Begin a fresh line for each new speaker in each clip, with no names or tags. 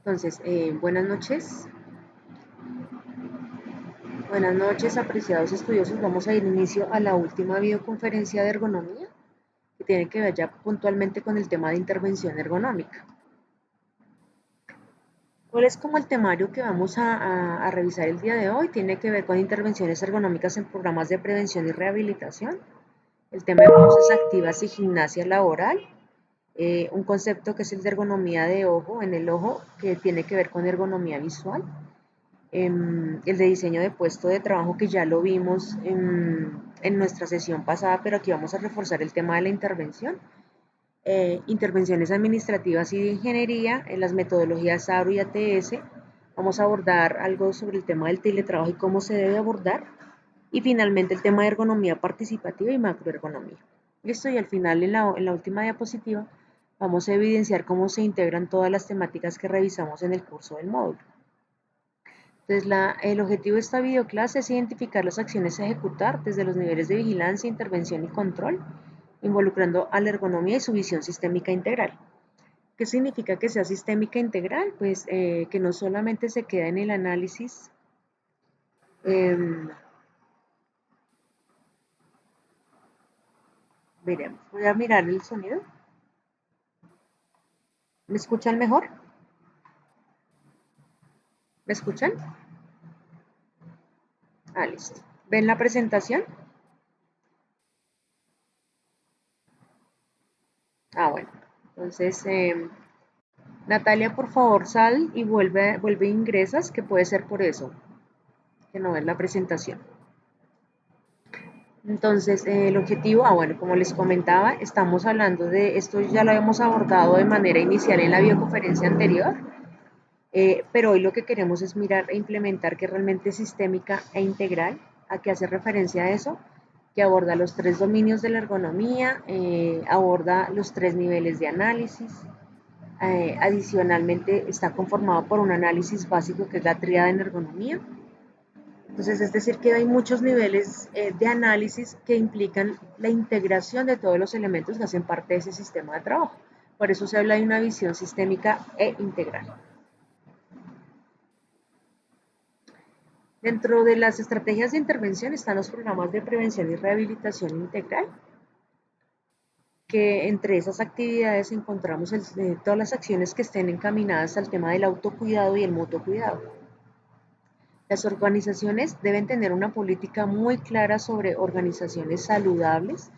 Entonces, buenas noches, apreciados estudiosos. Vamos a ir inicio a la última videoconferencia de ergonomía, que tiene que ver ya puntualmente con el tema de intervención ergonómica. ¿Cuál es como el temario que vamos a revisar el día de hoy? Tiene que ver con intervenciones ergonómicas en programas de prevención y rehabilitación, el tema de pausas activas y gimnasia laboral, un concepto que es el de ergonomía de ojo, en el ojo, que tiene que ver con ergonomía visual, el de diseño de puesto de trabajo que ya lo vimos en nuestra sesión pasada, pero aquí vamos a reforzar el tema de la intervención, intervenciones administrativas y de ingeniería, en las metodologías ARO y ATS, vamos a abordar algo sobre el tema del teletrabajo y cómo se debe abordar, y finalmente el tema de ergonomía participativa y macroergonomía. Listo, y al final en la última diapositiva vamos a evidenciar cómo se integran todas las temáticas que revisamos en el curso del módulo. Entonces, el objetivo de esta videoclase es identificar las acciones a ejecutar desde los niveles de vigilancia, intervención y control, involucrando a la ergonomía y su visión sistémica integral. ¿Qué significa que sea sistémica integral? Pues que no solamente se queda en el análisis, veremos, voy a mirar el sonido. ¿Me escuchan mejor? ¿Me escuchan? Listo. ¿Ven la presentación? Bueno. Entonces, Natalia, por favor, sal y vuelve e ingresas, que puede ser por eso, que no ves la presentación. Entonces, el objetivo, bueno, como les comentaba, estamos hablando de esto, ya lo habíamos abordado de manera inicial en la videoconferencia anterior, pero hoy lo que queremos es mirar e implementar que realmente es sistémica e integral. ¿A qué hace referencia a eso? Que aborda los tres dominios de la ergonomía, aborda los tres niveles de análisis, adicionalmente está conformado por un análisis básico que es la tríada en ergonomía. Entonces, es decir, que hay muchos niveles de análisis que implican la integración de todos los elementos que hacen parte de ese sistema de trabajo. Por eso se habla de una visión sistémica e integral. Dentro de las estrategias de intervención están los programas de prevención y rehabilitación integral, que entre esas actividades encontramos todas las acciones que estén encaminadas al tema del autocuidado y el mutuo cuidado. Las organizaciones deben tener una política muy clara sobre organizaciones saludables,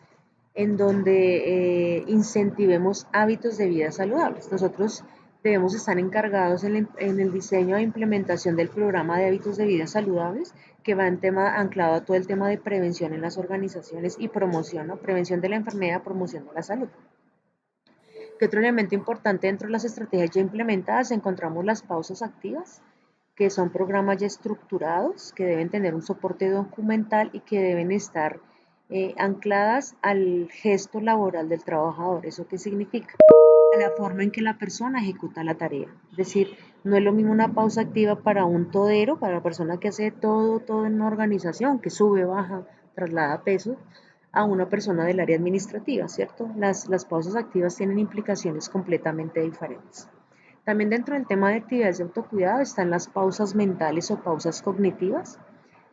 en donde incentivemos hábitos de vida saludables. Nosotros debemos estar encargados en el diseño e implementación del programa de hábitos de vida saludables, que va en tema anclado a todo el tema de prevención en las organizaciones y promoción, ¿no? Prevención de la enfermedad, promoción de la salud. ¿Qué otro elemento importante dentro de las estrategias ya implementadas? Encontramos las pausas activas, que son programas ya estructurados, que deben tener un soporte documental y que deben estar ancladas al gesto laboral del trabajador. ¿Eso qué significa? A la forma en que la persona ejecuta la tarea. Es decir, no es lo mismo una pausa activa para un todero, para la persona que hace todo en una organización, que sube, baja, traslada peso, a una persona del área administrativa, ¿cierto? Las pausas activas tienen implicaciones completamente diferentes. También dentro del tema de actividades de autocuidado están las pausas mentales o pausas cognitivas.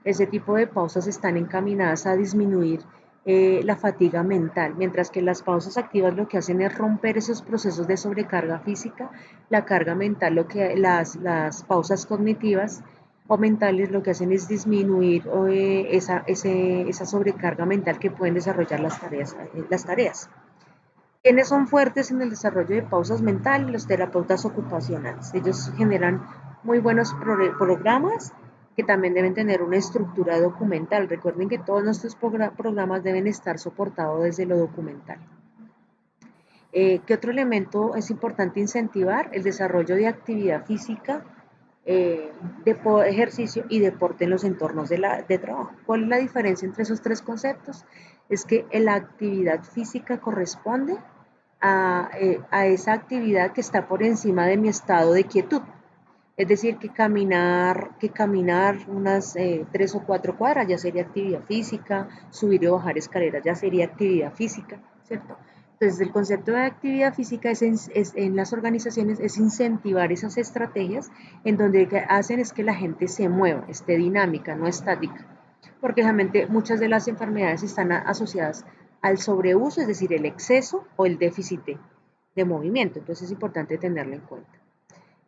Ese tipo de pausas están encaminadas a disminuir la fatiga mental, mientras que las pausas activas lo que hacen es romper esos procesos de sobrecarga física, la carga mental, las pausas cognitivas o mentales lo que hacen es disminuir esa sobrecarga mental que pueden desarrollar las tareas. ¿Quiénes son fuertes en el desarrollo de pausas mentales? Los terapeutas ocupacionales. Ellos generan muy buenos programas que también deben tener una estructura documental. Recuerden que todos nuestros programas deben estar soportados desde lo documental. ¿Qué otro elemento es importante incentivar? El desarrollo de actividad física, ejercicio y deporte en los entornos de trabajo. ¿Cuál es la diferencia entre esos tres conceptos? Es que la actividad física corresponde a esa actividad que está por encima de mi estado de quietud. Es decir, que caminar unas 3 o 4 cuadras ya sería actividad física, subir o bajar escaleras ya sería actividad física, ¿cierto? Entonces, el concepto de actividad física en las organizaciones es incentivar esas estrategias en donde lo que hacen es que la gente se mueva, esté dinámica, no estática, porque realmente muchas de las enfermedades están asociadas al sobreuso, es decir, el exceso o el déficit de movimiento. Entonces, es importante tenerlo en cuenta.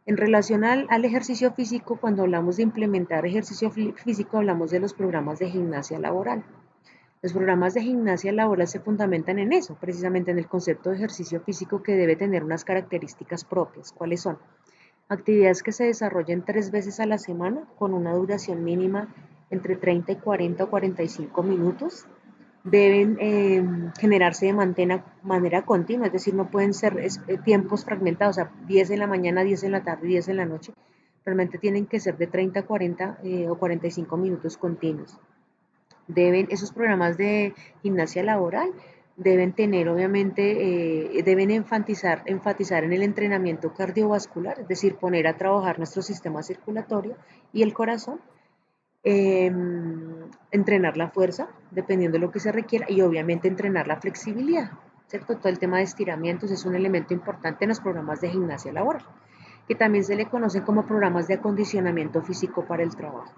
En relación al ejercicio físico, cuando hablamos de implementar ejercicio físico, hablamos de los programas de gimnasia laboral. Los programas de gimnasia laboral se fundamentan en eso, precisamente en el concepto de ejercicio físico que debe tener unas características propias. ¿Cuáles son? Actividades que se desarrollen 3 veces a la semana con una duración mínima entre 30 y 40 o 45 minutos. Deben generarse de manera continua, es decir, no pueden ser tiempos fragmentados, o sea, 10 en la mañana, 10 en la tarde, 10 en la noche. Realmente tienen que ser de 30 a 40 o 45 minutos continuos. Esos programas de gimnasia laboral deben tener, obviamente, deben enfatizar en el entrenamiento cardiovascular, es decir, poner a trabajar nuestro sistema circulatorio y el corazón, eh, entrenar la fuerza, dependiendo de lo que se requiera, y obviamente entrenar la flexibilidad, ¿cierto? Todo el tema de estiramientos es un elemento importante en los programas de gimnasia laboral, que también se le conocen como programas de acondicionamiento físico para el trabajo.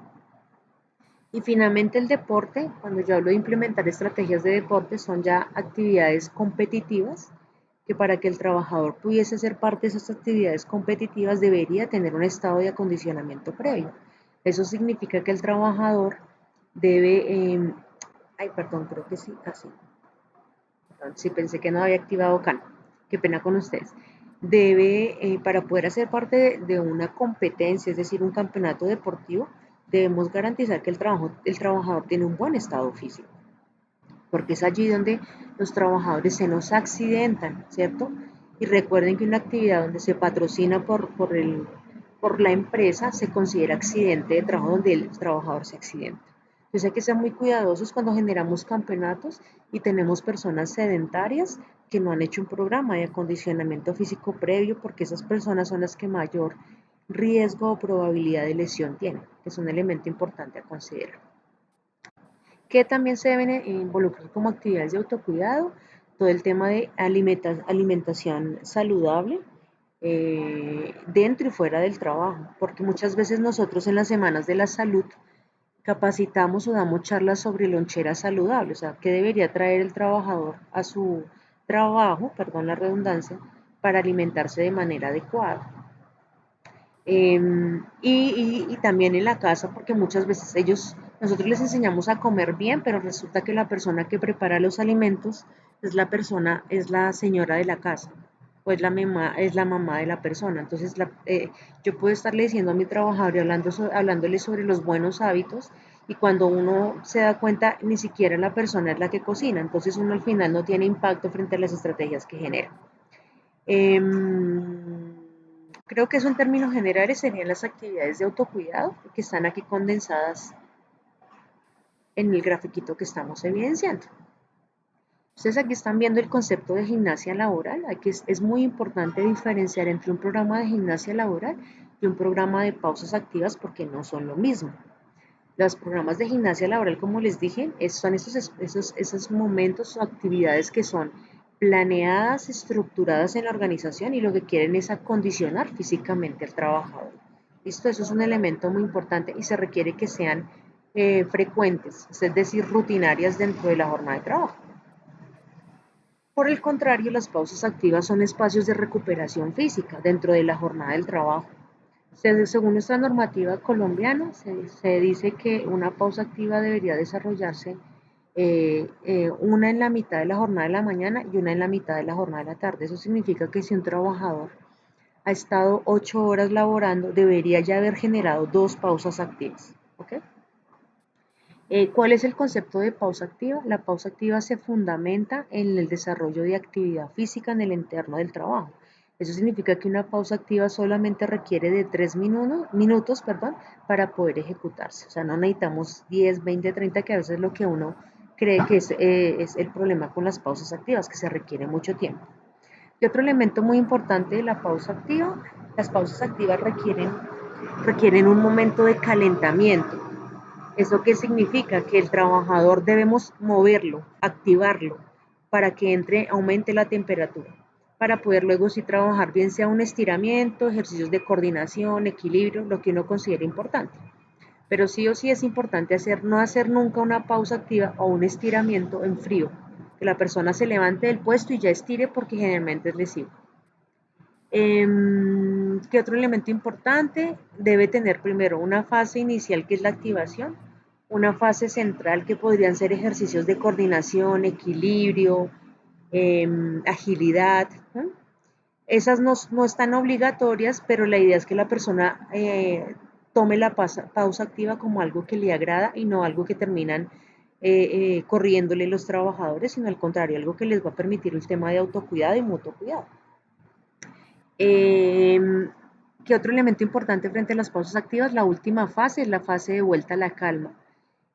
Y finalmente el deporte, cuando yo hablo de implementar estrategias de deporte, son ya actividades competitivas, que para que el trabajador pudiese ser parte de esas actividades competitivas debería tener un estado de acondicionamiento previo. Eso significa que el trabajador debe, ay, perdón, creo que sí, así. Sí, pensé que no había activado CAN. Qué pena con ustedes. Debe, para poder hacer parte de una competencia, es decir, un campeonato deportivo, debemos garantizar que el trabajador tiene un buen estado físico, porque es allí donde los trabajadores se nos accidentan, ¿cierto? Y recuerden que una actividad donde se patrocina por la empresa se considera accidente de trabajo donde el trabajador se accidenta. Entonces hay que ser muy cuidadosos cuando generamos campeonatos y tenemos personas sedentarias que no han hecho un programa de acondicionamiento físico previo, porque esas personas son las que mayor riesgo o probabilidad de lesión tienen, que es un elemento importante a considerar. Que también se deben involucrar como actividades de autocuidado, todo el tema de alimentación saludable, dentro y fuera del trabajo, porque muchas veces nosotros en las semanas de la salud capacitamos o damos charlas sobre lonchera saludable, o sea, qué debería traer el trabajador a su trabajo, perdón la redundancia, para alimentarse de manera adecuada. Y también en la casa, porque muchas veces nosotros les enseñamos a comer bien, pero resulta que la persona que prepara los alimentos es la señora de la casa, o es la mamá de la persona. Entonces, yo puedo estarle diciendo a mi trabajador y hablándole sobre los buenos hábitos, y cuando uno se da cuenta, ni siquiera la persona es la que cocina, entonces uno al final no tiene impacto frente a las estrategias que genera. Creo que eso en términos generales serían las actividades de autocuidado que están aquí condensadas en el grafiquito que estamos evidenciando. Ustedes aquí están viendo el concepto de gimnasia laboral. Aquí es muy importante diferenciar entre un programa de gimnasia laboral y un programa de pausas activas porque no son lo mismo. Los programas de gimnasia laboral, como les dije, son esos momentos o actividades que son planeadas, estructuradas en la organización y lo que quieren es acondicionar físicamente al trabajador. ¿Listo? Eso es un elemento muy importante y se requiere que sean frecuentes, es decir, rutinarias dentro de la jornada de trabajo. Por el contrario, las pausas activas son espacios de recuperación física dentro de la jornada del trabajo. Según nuestra normativa colombiana, se dice que una pausa activa debería desarrollarse una en la mitad de la jornada de la mañana y una en la mitad de la jornada de la tarde. Eso significa que si un trabajador ha estado 8 horas laborando, debería ya haber generado 2 pausas activas. ¿Okay? ¿Cuál es el concepto de pausa activa? La pausa activa se fundamenta en el desarrollo de actividad física en el entorno del trabajo. Eso significa que una pausa activa solamente requiere de 3 minutos, para poder ejecutarse. O sea, no necesitamos 10, 20, 30, que a veces es lo que uno cree que es el problema con las pausas activas, que se requiere mucho tiempo. Y otro elemento muy importante de la pausa activa, las pausas activas requieren un momento de calentamiento. ¿Eso qué significa? Que el trabajador debemos moverlo, activarlo, para que aumente la temperatura, para poder luego sí trabajar bien sea un estiramiento, ejercicios de coordinación, equilibrio, lo que uno considere importante. Pero sí o sí es importante no hacer nunca una pausa activa o un estiramiento en frío, que la persona se levante del puesto y ya estire porque generalmente es lesivo. ¿Qué otro elemento importante? Debe tener primero una fase inicial que es la activación, una fase central que podrían ser ejercicios de coordinación, equilibrio, agilidad, ¿no? Esas no están obligatorias, pero la idea es que la persona tome la pausa activa como algo que le agrada y no algo que terminan corriéndole los trabajadores, sino al contrario, algo que les va a permitir el tema de autocuidado y mutuo cuidado. ¿Qué otro elemento importante frente a las pausas activas? La última fase es la fase de vuelta a la calma.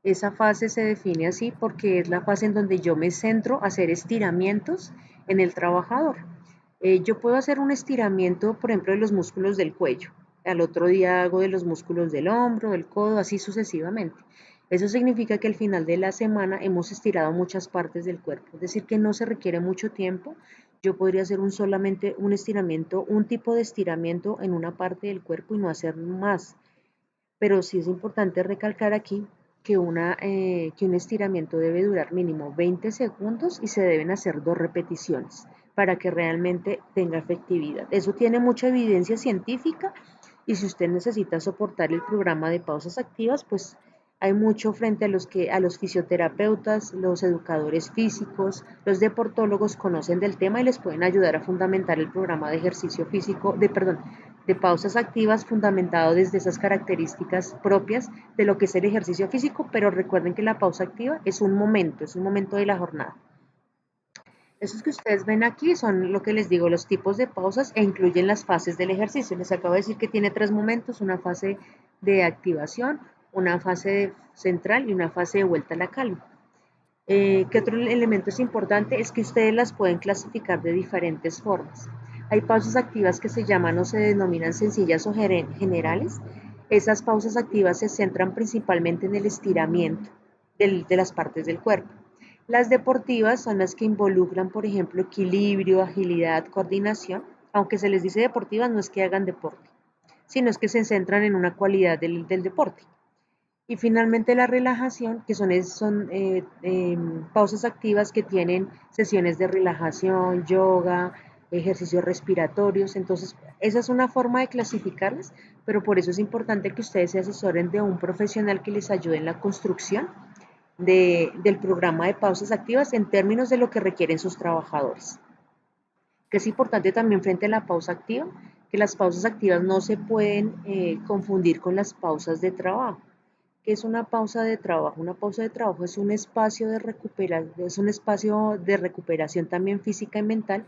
Esa fase se define así porque es la fase en donde yo me centro a hacer estiramientos en el trabajador. Yo puedo hacer un estiramiento, por ejemplo, de los músculos del cuello. Al otro día hago de los músculos del hombro, del codo, así sucesivamente. Eso significa que al final de la semana hemos estirado muchas partes del cuerpo, es decir, que no se requiere mucho tiempo. Yo podría hacer solamente un estiramiento, un tipo de estiramiento en una parte del cuerpo y no hacer más. Pero sí es importante recalcar aquí que un estiramiento debe durar mínimo 20 segundos y se deben hacer 2 repeticiones para que realmente tenga efectividad. Eso tiene mucha evidencia científica y si usted necesita soportar el programa de pausas activas, pues hay mucho frente a los fisioterapeutas, los educadores físicos, los deportólogos conocen del tema y les pueden ayudar a fundamentar el programa de ejercicio físico, de pausas activas fundamentado desde esas características propias de lo que es el ejercicio físico, pero recuerden que la pausa activa es un momento de la jornada. Esos que ustedes ven aquí son lo que les digo, los tipos de pausas e incluyen las fases del ejercicio. Les acabo de decir que tiene 3 momentos, una fase de activación, una fase central y una fase de vuelta a la calma. ¿Qué otro elemento es importante? Es que ustedes las pueden clasificar de diferentes formas. Hay pausas activas que se llaman o se denominan sencillas o generales. Esas pausas activas se centran principalmente en el estiramiento de las partes del cuerpo. Las deportivas son las que involucran, por ejemplo, equilibrio, agilidad, coordinación. Aunque se les dice deportivas, no es que hagan deporte, sino es que se centran en una cualidad del deporte. Y finalmente la relajación, que son pausas activas que tienen sesiones de relajación, yoga, ejercicios respiratorios. Entonces, esa es una forma de clasificarlas, pero por eso es importante que ustedes se asesoren de un profesional que les ayude en la construcción del programa de pausas activas en términos de lo que requieren sus trabajadores. Que es importante también frente a la pausa activa, que las pausas activas no se pueden confundir con las pausas de trabajo. ¿Qué es una pausa de trabajo? Una pausa de trabajo es un espacio de recuperación también física y mental,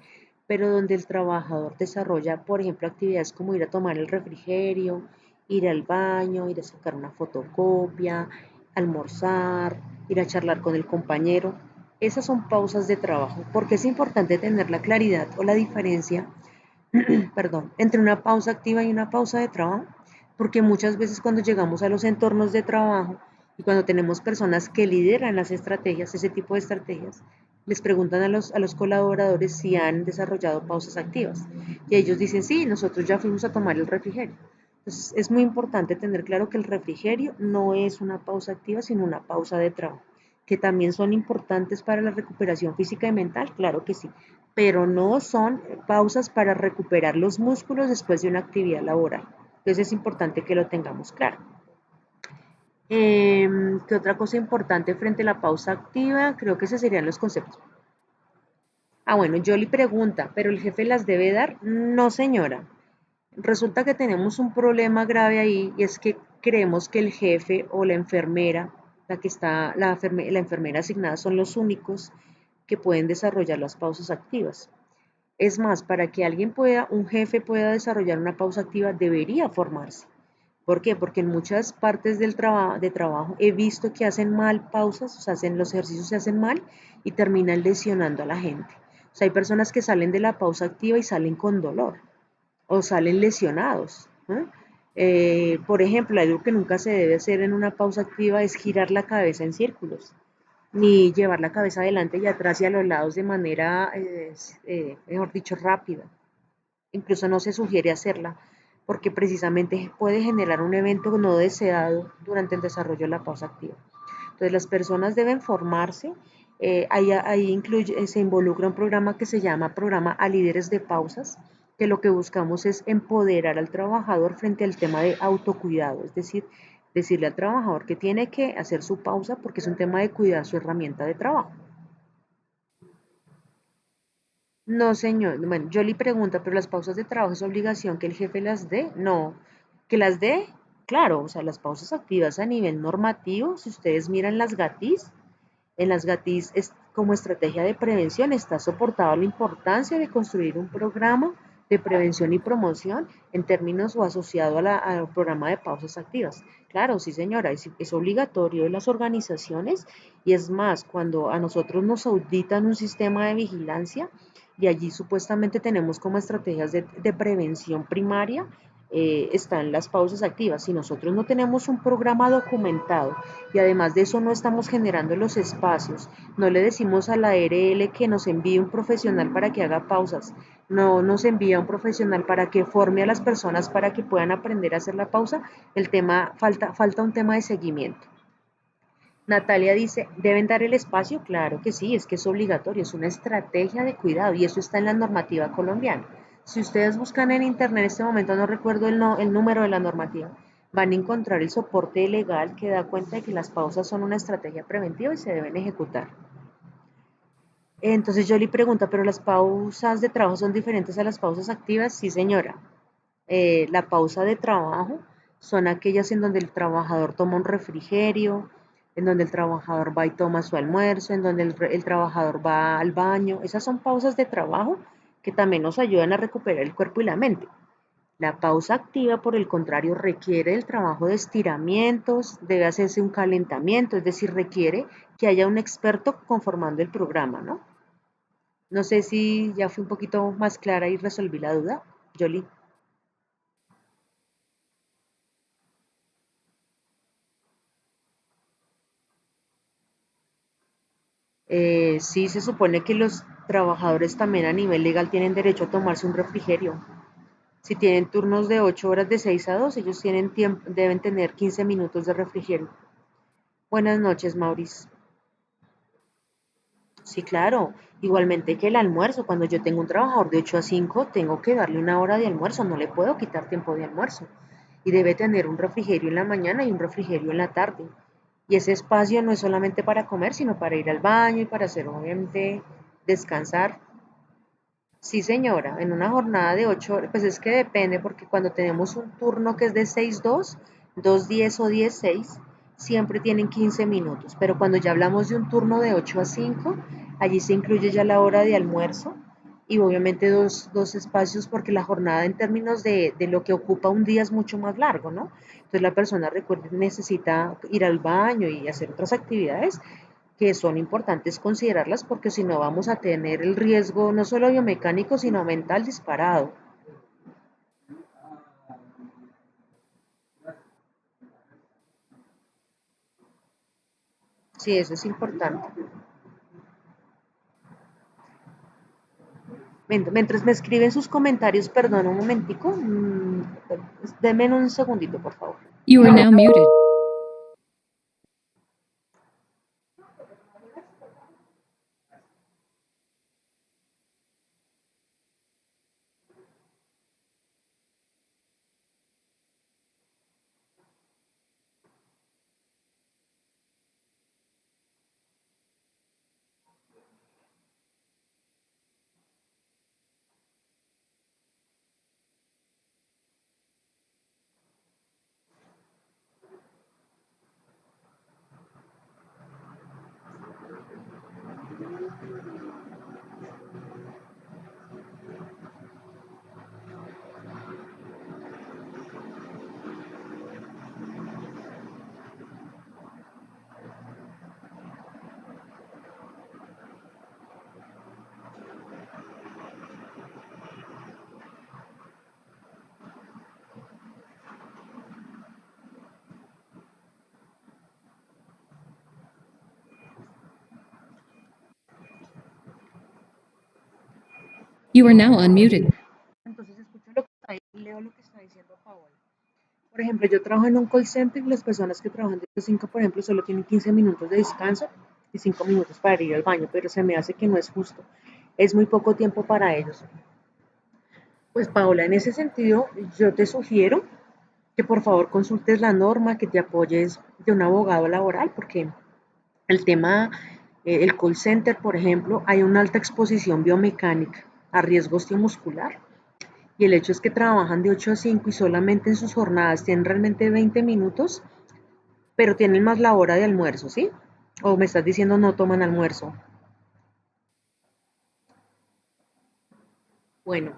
pero donde el trabajador desarrolla, por ejemplo, actividades como ir a tomar el refrigerio, ir al baño, ir a sacar una fotocopia, almorzar, ir a charlar con el compañero. Esas son pausas de trabajo, porque es importante tener la claridad o la diferencia, perdón, entre una pausa activa y una pausa de trabajo, porque muchas veces cuando llegamos a los entornos de trabajo y cuando tenemos personas que lideran las estrategias, ese tipo de estrategias, les preguntan a los colaboradores si han desarrollado pausas activas. Y ellos dicen, sí, nosotros ya fuimos a tomar el refrigerio. Entonces, es muy importante tener claro que el refrigerio no es una pausa activa, sino una pausa de trabajo, que también son importantes para la recuperación física y mental, claro que sí, pero no son pausas para recuperar los músculos después de una actividad laboral. Entonces es importante que lo tengamos claro. ¿Qué otra cosa importante frente a la pausa activa? Creo que esos serían los conceptos. Bueno, Jolie pregunta, ¿pero el jefe las debe dar? No, señora. Resulta que tenemos un problema grave ahí y es que creemos que el jefe o la enfermera, la enfermera asignada son los únicos que pueden desarrollar las pausas activas. Es más, para que un jefe pueda desarrollar una pausa activa, debería formarse. ¿Por qué? Porque en muchas partes de trabajo he visto que hacen mal pausas, o sea, los ejercicios se hacen mal y terminan lesionando a la gente. O sea, hay personas que salen de la pausa activa y salen con dolor o salen lesionados, ¿no? Por ejemplo, algo que nunca se debe hacer en una pausa activa es girar la cabeza en círculos. ni llevar la cabeza adelante y atrás y a los lados de manera, mejor dicho, rápida. Incluso no se sugiere hacerla porque precisamente puede generar un evento no deseado durante el desarrollo de la pausa activa. Entonces las personas deben formarse, ahí incluye, se involucra un programa que se llama Programa a Líderes de Pausas, que lo que buscamos es empoderar al trabajador frente al tema de autocuidado, es decir, decirle al trabajador que tiene que hacer su pausa porque es un tema de cuidar su herramienta de trabajo. No, señor. Bueno, yo le pregunto, pero las pausas de trabajo es obligación que el jefe las dé. No, que las dé, claro, o sea, las pausas activas a nivel normativo, si ustedes miran las GATIS, en las GATIS es, como estrategia de prevención está soportado la importancia de construir un programa de prevención y promoción en términos o asociado a al programa de pausas activas. Claro, sí señora, es obligatorio en las organizaciones y es más, cuando a nosotros nos auditan un sistema de vigilancia y allí supuestamente tenemos como estrategias de prevención primaria, están las pausas activas. Si nosotros no tenemos un programa documentado y además de eso no estamos generando los espacios, no le decimos a la ARL que nos envíe un profesional para que haga pausas, no nos envía un profesional para que forme a las personas para que puedan aprender a hacer la pausa, el tema, falta un tema de seguimiento. Natalia dice, ¿deben dar el espacio? Claro que sí, es que es obligatorio, es una estrategia de cuidado y eso está en la normativa colombiana. Si ustedes buscan en internet en este momento, no recuerdo el número de la normativa, van a encontrar el soporte legal que da cuenta de que las pausas son una estrategia preventiva y se deben ejecutar. Entonces yo le pregunto, ¿pero las pausas de trabajo son diferentes a las pausas activas? Sí, señora. La pausa de trabajo son aquellas en donde el trabajador toma un refrigerio, en donde el trabajador va y toma su almuerzo, en donde el trabajador va al baño. Esas son pausas de trabajo que también nos ayudan a recuperar el cuerpo y la mente. La pausa activa, por el contrario, requiere el trabajo de estiramientos, debe hacerse un calentamiento, es decir, requiere que haya un experto conformando el programa, ¿no? No sé si ya fui un poquito más clara y resolví la duda, Jolie. Sí, se supone que los trabajadores también a nivel legal tienen derecho a tomarse un refrigerio. Si tienen turnos de 8 horas de 6 a 2, ellos tienen tiempo, deben tener 15 minutos de refrigerio. Buenas noches, Maurice. Sí, claro. Igualmente que el almuerzo, cuando yo tengo un trabajador de 8 a 5, tengo que darle una hora de almuerzo, no le puedo quitar tiempo de almuerzo. Y debe tener un refrigerio en la mañana y un refrigerio en la tarde. Y ese espacio no es solamente para comer, sino para ir al baño y para hacer, obviamente, descansar. Sí, señora, en una jornada de 8 horas, pues es que depende, porque cuando tenemos un turno que es de 6-2, 2-10 o 10-6, siempre tienen 15 minutos, pero cuando ya hablamos de un turno de 8 a 5, allí se incluye ya la hora de almuerzo y obviamente dos espacios, porque la jornada en términos de lo que ocupa un día es mucho más largo, ¿no? Entonces la persona, recuerde, necesita ir al baño y hacer otras actividades que son importantes considerarlas porque si no vamos a tener el riesgo no solo biomecánico, sino mental disparado. Sí, eso es importante. Mientras me escriben sus comentarios, perdón un momentico, denme un segundito, por favor.
You are now muted. You are now unmuted.
Entonces escucho lo que está, leo lo que está diciendo Paola. Por ejemplo, yo trabajo en un call center y las personas que trabajan de 5, por ejemplo, solo tienen 15 minutos de descanso y 5 minutos para ir al baño, pero se me hace que no es justo. Es muy poco tiempo para ellos. Pues Paola, en ese sentido, yo te sugiero que por favor consultes la norma, que te apoyes de un abogado laboral, porque el tema, el call center, por ejemplo, hay una alta exposición biomecánica a riesgo osteomuscular. Y el hecho es que trabajan de 8 a 5 y solamente en sus jornadas tienen realmente 20 minutos, pero tienen más la hora de almuerzo, ¿sí? O me estás diciendo no toman almuerzo. Bueno,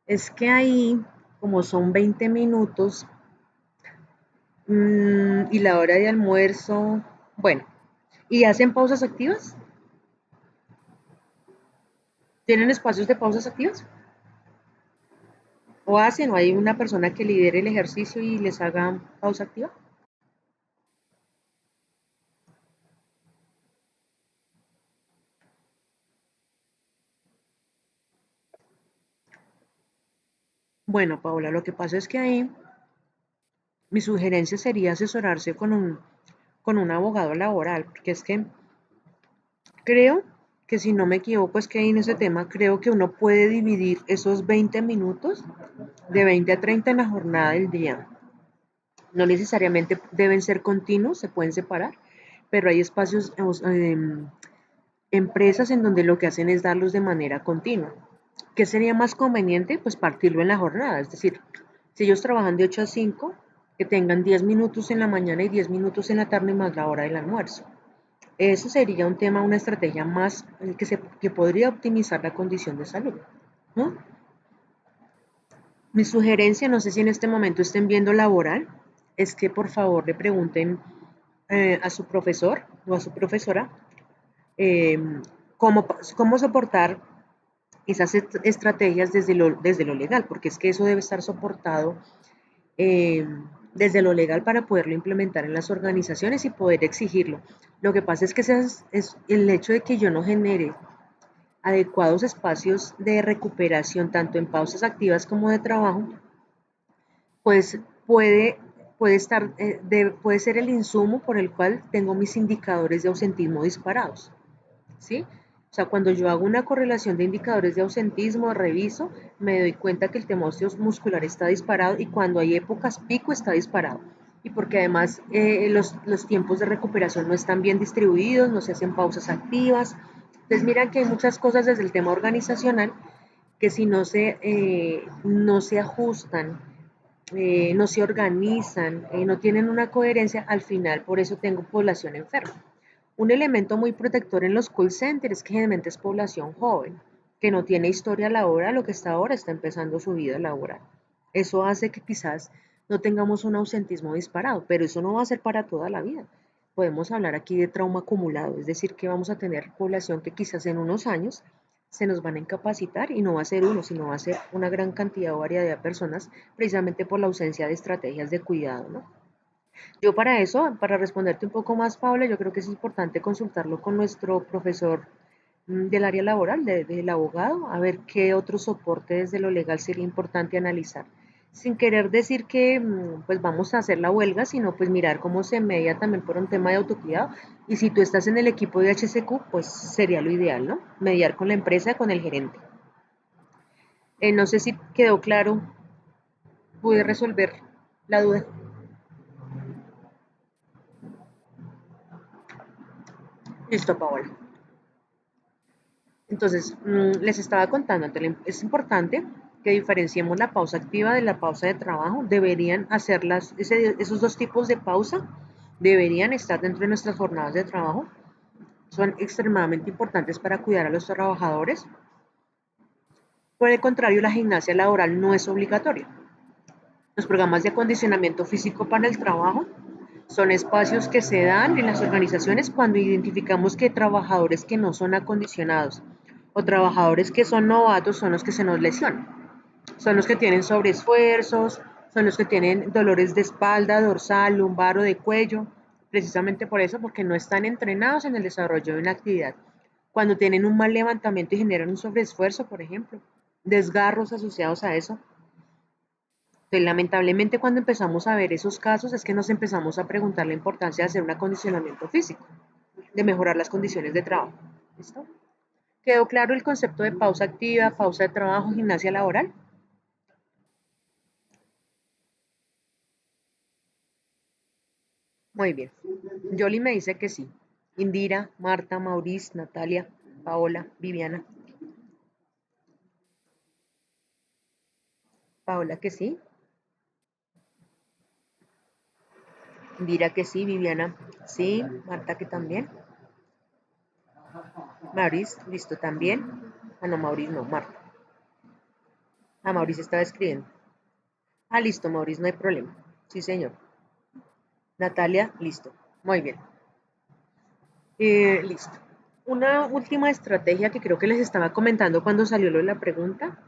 es que ahí, como son 20 minutos y la hora de almuerzo, bueno, ¿y hacen pausas activas? ¿Tienen espacios de pausas activas? ¿O hacen o hay una persona que lidere el ejercicio y les haga pausa activa? Bueno, Paola, lo que pasa es que ahí mi sugerencia sería asesorarse con un abogado laboral, porque es que creo que si no me equivoco, es que ahí en ese tema creo que uno puede dividir esos 20 minutos de 20 a 30 en la jornada del día. No necesariamente deben ser continuos, se pueden separar, pero hay espacios, empresas en donde lo que hacen es darlos de manera continua. ¿Qué sería más conveniente? Pues partirlo en la jornada, es decir, si ellos trabajan de 8 a 5, que tengan 10 minutos en la mañana y 10 minutos en la tarde más la hora del almuerzo. Eso sería un tema, una estrategia más que podría optimizar la condición de salud, ¿no? Mi sugerencia, no sé si en este momento estén viendo laboral, es que por favor le pregunten a su profesor o a su profesora eh, cómo soportar esas estrategias desde lo legal, porque es que eso debe estar soportado eh, desde lo legal para poderlo implementar en las organizaciones y poder exigirlo. Lo que pasa es que es el hecho de que yo no genere adecuados espacios de recuperación, tanto en pausas activas como de trabajo, pues puede ser el insumo por el cual tengo mis indicadores de ausentismo disparados, ¿sí? O sea, cuando yo hago una correlación de indicadores de ausentismo, reviso, me doy cuenta que el tema muscular está disparado y cuando hay épocas pico está disparado. Y porque además los tiempos de recuperación no están bien distribuidos, no se hacen pausas activas. Entonces, miran que hay muchas cosas desde el tema organizacional que si no se ajustan, no se organizan, no tienen una coherencia, al final por eso tengo población enferma. Un elemento muy protector en los call centers es que generalmente es población joven, que no tiene historia laboral, lo que está ahora está empezando su vida laboral. Eso hace que quizás no tengamos un ausentismo disparado, pero eso no va a ser para toda la vida. Podemos hablar aquí de trauma acumulado, es decir, que vamos a tener población que quizás en unos años se nos van a incapacitar y no va a ser uno, sino va a ser una gran cantidad o variedad de personas, precisamente por la ausencia de estrategias de cuidado, ¿no? Yo para eso, para responderte un poco más, Paula, yo creo que es importante consultarlo con nuestro profesor del área laboral, del abogado, a ver qué otro soporte desde lo legal sería importante analizar. Sin querer decir que pues vamos a hacer la huelga, sino pues mirar cómo se media también por un tema de autocuidado. Y si tú estás en el equipo de HCQ, pues sería lo ideal, ¿no? Mediar con la empresa, con el gerente. No sé si quedó claro, pude resolver la duda. Listo, Paola. Entonces, les estaba contando, es importante que diferenciemos la pausa activa de la pausa de trabajo. Deberían hacerlas, esos dos tipos de pausa deberían estar dentro de nuestras jornadas de trabajo. Son extremadamente importantes para cuidar a los trabajadores. Por el contrario, la gimnasia laboral no es obligatoria. Los programas de acondicionamiento físico para el trabajo son espacios que se dan en las organizaciones cuando identificamos que trabajadores que no son acondicionados o trabajadores que son novatos son los que se nos lesionan. Son los que tienen sobreesfuerzos, son los que tienen dolores de espalda, dorsal, lumbar o de cuello, precisamente por eso, porque no están entrenados en el desarrollo de una actividad. Cuando tienen un mal levantamiento y generan un sobreesfuerzo, por ejemplo, desgarros asociados a eso. Entonces, lamentablemente, cuando empezamos a ver esos casos es que nos empezamos a preguntar la importancia de hacer un acondicionamiento físico, de mejorar las condiciones de trabajo. ¿Listo? ¿Quedó claro el concepto de pausa activa, pausa de trabajo, gimnasia laboral? Muy bien. Yoli me dice que sí. Indira, Marta, Maurice, Natalia, Paola, Viviana. Paola que sí. Indira que sí. Viviana sí. Marta que también. Maurice, listo también. Ah, no, Maurice no, Marta. Ah, Maurice estaba escribiendo. Ah, listo, Maurice, no hay problema. Sí, señor. Natalia, listo. Muy bien. Listo. Una última estrategia que creo que les estaba comentando cuando salió lo de la pregunta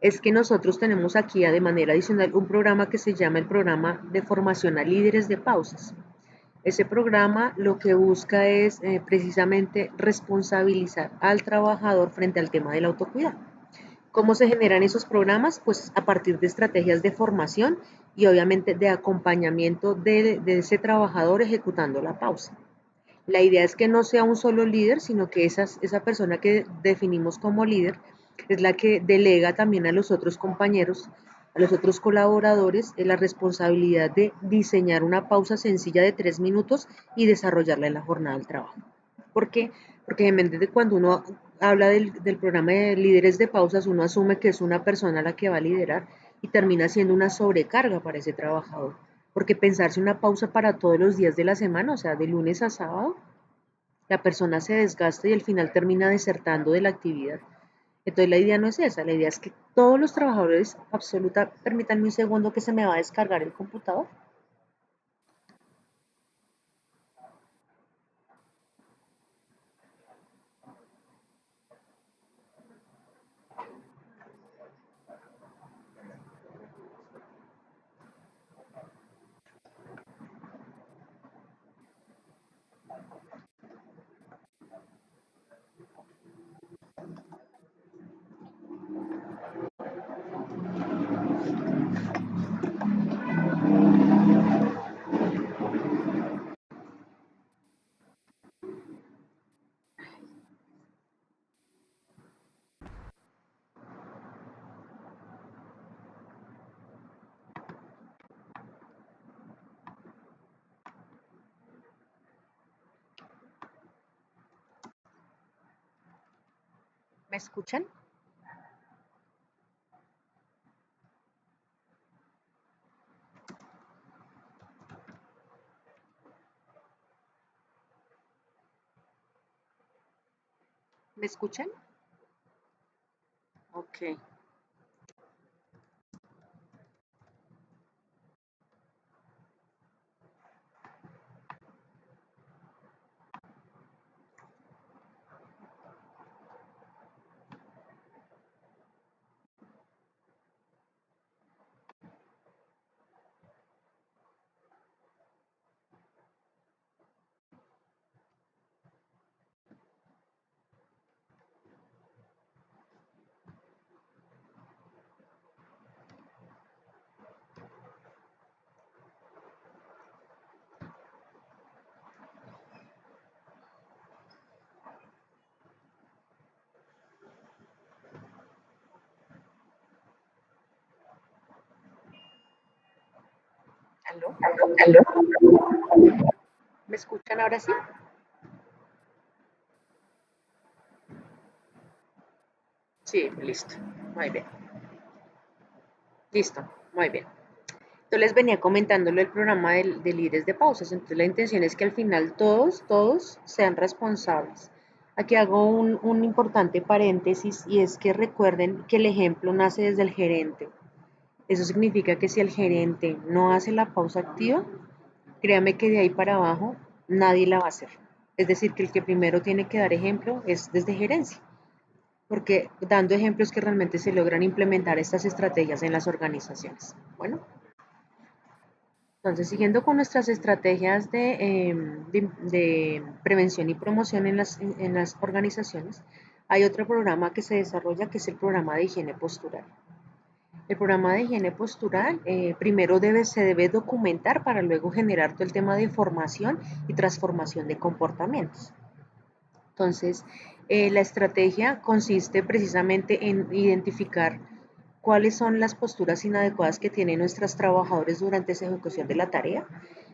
es que nosotros tenemos aquí de manera adicional un programa que se llama el programa de formación a líderes de pausas. Ese programa lo que busca es precisamente responsabilizar al trabajador frente al tema del autocuidado. ¿Cómo se generan esos programas? Pues a partir de estrategias de formación y obviamente de acompañamiento de ese trabajador ejecutando la pausa. La idea es que no sea un solo líder, sino que esa persona que definimos como líder es la que delega también a los otros compañeros, a los otros colaboradores, la responsabilidad de diseñar una pausa sencilla de 3 minutos y desarrollarla en la jornada del trabajo. ¿Por qué? Porque generalmente cuando uno habla del programa de líderes de pausas, uno asume que es una persona la que va a liderar y termina siendo una sobrecarga para ese trabajador. Porque pensarse una pausa para todos los días de la semana, o sea, de lunes a sábado, la persona se desgasta y al final termina desertando de la actividad. Entonces la idea no es esa, la idea es que todos los trabajadores, permítanme un segundo que se me va a descargar el computador. ¿Me escuchan? ¿Me escuchan? Ok. ¿Aló? ¿Me escuchan ahora sí? Sí, listo. Muy bien. Listo. Muy bien. Yo les venía comentando lo del programa de líderes de pausas, entonces la intención es que al final todos sean responsables. Aquí hago un importante paréntesis y es que recuerden que el ejemplo nace desde el gerente. Eso significa que si el gerente no hace la pausa activa, créame que de ahí para abajo nadie la va a hacer. Es decir, que el que primero tiene que dar ejemplo es desde gerencia, porque dando ejemplos que realmente se logran implementar estas estrategias en las organizaciones. Bueno. Entonces, siguiendo con nuestras estrategias de prevención y promoción en las organizaciones, Hay otro programa que se desarrolla que es el programa de higiene postural. El programa de higiene postural primero se debe documentar para luego generar todo el tema de formación y transformación de comportamientos. Entonces, la estrategia consiste precisamente en identificar cuáles son las posturas inadecuadas que tienen nuestros trabajadores durante esa ejecución de la tarea,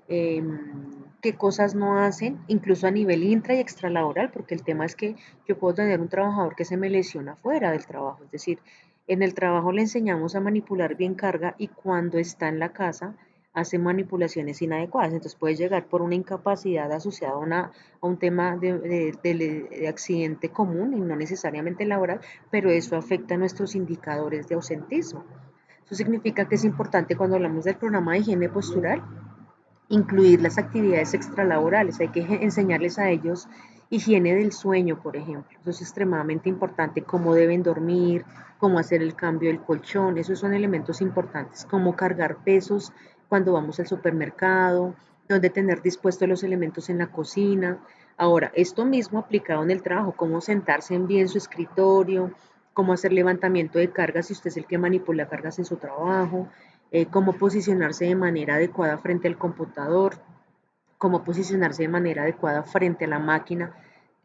qué cosas no hacen, incluso a nivel intra y extralaboral, porque el tema es que yo puedo tener un trabajador que se me lesiona fuera del trabajo, es decir, en el trabajo le enseñamos a manipular bien carga y cuando está en la casa hace manipulaciones inadecuadas, entonces puede llegar por una incapacidad asociada a un tema de accidente común y no necesariamente laboral, pero eso afecta a nuestros indicadores de ausentismo. Eso significa que es importante cuando hablamos del programa de higiene postural incluir las actividades extralaborales, hay que enseñarles a ellos higiene del sueño, por ejemplo. Eso es extremadamente importante, cómo deben dormir, cómo hacer el cambio del colchón, esos son elementos importantes, cómo cargar pesos cuando vamos al supermercado, dónde tener dispuestos los elementos en la cocina. Ahora, esto mismo aplicado en el trabajo, cómo sentarse en bien su escritorio, cómo hacer levantamiento de cargas si usted es el que manipula cargas en su trabajo, cómo posicionarse de manera adecuada frente al computador, cómo posicionarse de manera adecuada frente a la máquina,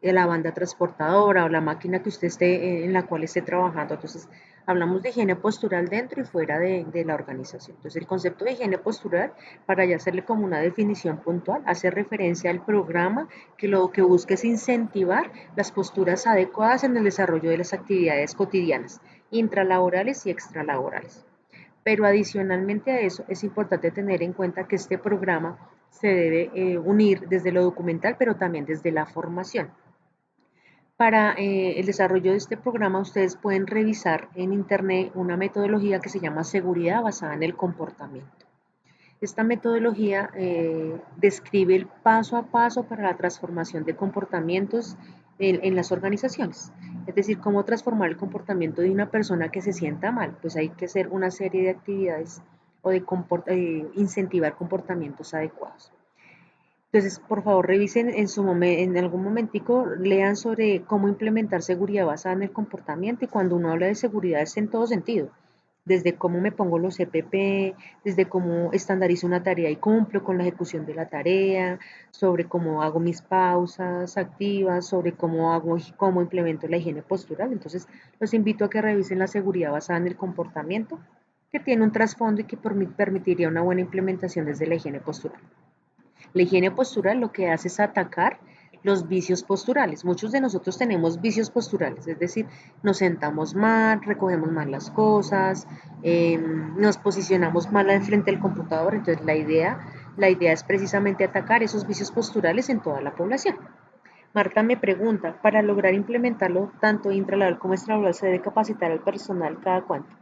la banda transportadora o la máquina que usted esté en la cual esté trabajando. Entonces, hablamos de higiene postural dentro y fuera de la organización. Entonces, el concepto de higiene postural, para ya hacerle como una definición puntual, hace referencia al programa que lo que busca es incentivar las posturas adecuadas en el desarrollo de las actividades cotidianas, intralaborales y extralaborales. Pero adicionalmente a eso es importante tener en cuenta que este programa se debe unir desde lo documental, pero también desde la formación. Para el desarrollo de este programa ustedes pueden revisar en internet una metodología que se llama seguridad basada en el comportamiento. Esta metodología describe el paso a paso para la transformación de comportamientos en las organizaciones. Es decir, cómo transformar el comportamiento de una persona que se sienta mal. Pues hay que hacer una serie de actividades o de incentivar comportamientos adecuados. Entonces, por favor, revisen en algún momentico, lean sobre cómo implementar seguridad basada en el comportamiento y cuando uno habla de seguridad es en todo sentido, desde cómo me pongo los CPP, desde cómo estandarizo una tarea y cumplo con la ejecución de la tarea, sobre cómo hago mis pausas activas, sobre cómo implemento la higiene postural. Entonces, los invito a que revisen la seguridad basada en el comportamiento, que tiene un trasfondo y que permitiría una buena implementación desde la higiene postural. La higiene postural lo que hace es atacar los vicios posturales. Muchos de nosotros tenemos vicios posturales, es decir, nos sentamos mal, recogemos mal las cosas, nos posicionamos mal frente al computador. Entonces la idea es precisamente atacar esos vicios posturales en toda la población. Marta me pregunta, para lograr implementarlo tanto intralaboral como extralaboral se debe capacitar al personal cada cuánto.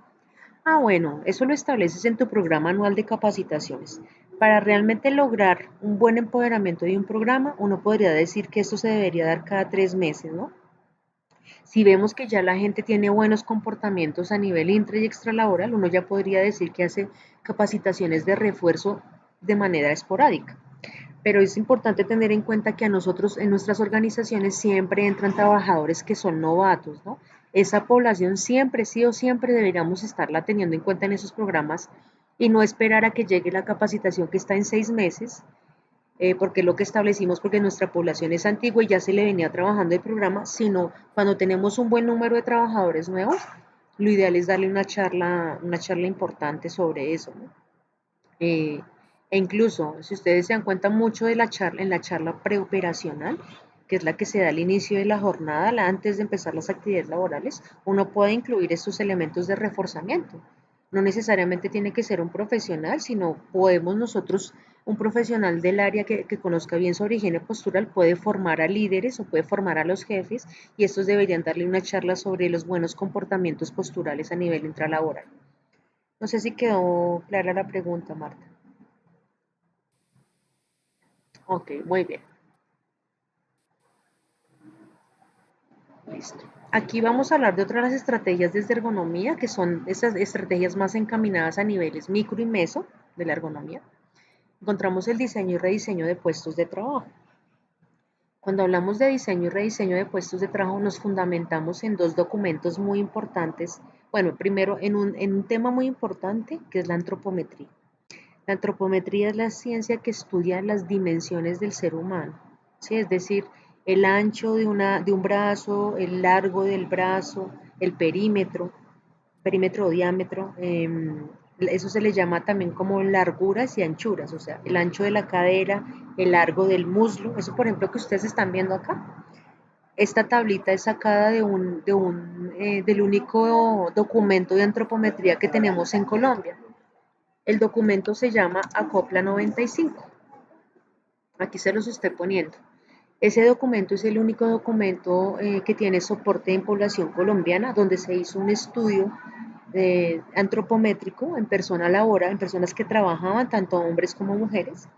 Bueno, eso lo estableces en tu programa anual de capacitaciones. Para realmente lograr un buen empoderamiento de un programa, uno podría decir que esto se debería dar cada 3 meses, ¿no? Si vemos que ya la gente tiene buenos comportamientos a nivel intra y extralaboral, uno ya podría decir que hace capacitaciones de refuerzo de manera esporádica. Pero es importante tener en cuenta que a nosotros en nuestras organizaciones siempre entran trabajadores que son novatos, ¿no? Esa población siempre, sí o siempre deberíamos estarla teniendo en cuenta en esos programas y no esperar a que llegue la capacitación que está en 6 meses, porque es lo que establecimos, porque nuestra población es antigua y ya se le venía trabajando el programa, sino cuando tenemos un buen número de trabajadores nuevos, lo ideal es darle una charla importante sobre eso, ¿no? Eh, incluso, si ustedes se dan cuenta mucho de en la charla preoperacional, que es la que se da al inicio de la jornada, antes de empezar las actividades laborales, uno puede incluir estos elementos de reforzamiento. No necesariamente tiene que ser un profesional, sino podemos nosotros, un profesional del área que conozca bien sobre higiene postural, puede formar a líderes o puede formar a los jefes y estos deberían darle una charla sobre los buenos comportamientos posturales a nivel intralaboral. No sé si quedó clara la pregunta, Marta. Ok, muy bien. Listo. Aquí vamos a hablar de otras de las estrategias desde ergonomía, que son esas estrategias más encaminadas a niveles micro y meso de la ergonomía. Encontramos el diseño y rediseño de puestos de trabajo. Cuando hablamos de diseño y rediseño de puestos de trabajo, nos fundamentamos en dos documentos muy importantes. Bueno, primero en un tema muy importante que es la antropometría. La antropometría es la ciencia que estudia las dimensiones del ser humano, ¿sí? Es decir, el ancho de un brazo, el largo del brazo, el perímetro o diámetro, eso se le llama también como larguras y anchuras, o sea, el ancho de la cadera, el largo del muslo, eso por ejemplo que ustedes están viendo acá. Esta tablita es sacada del único documento de antropometría que tenemos en Colombia. El documento se llama Acopla 95. Aquí se los estoy poniendo. Ese documento es el único documento que tiene soporte en población colombiana, donde se hizo un estudio antropométrico en persona labora, en personas que trabajaban, tanto hombres como mujeres,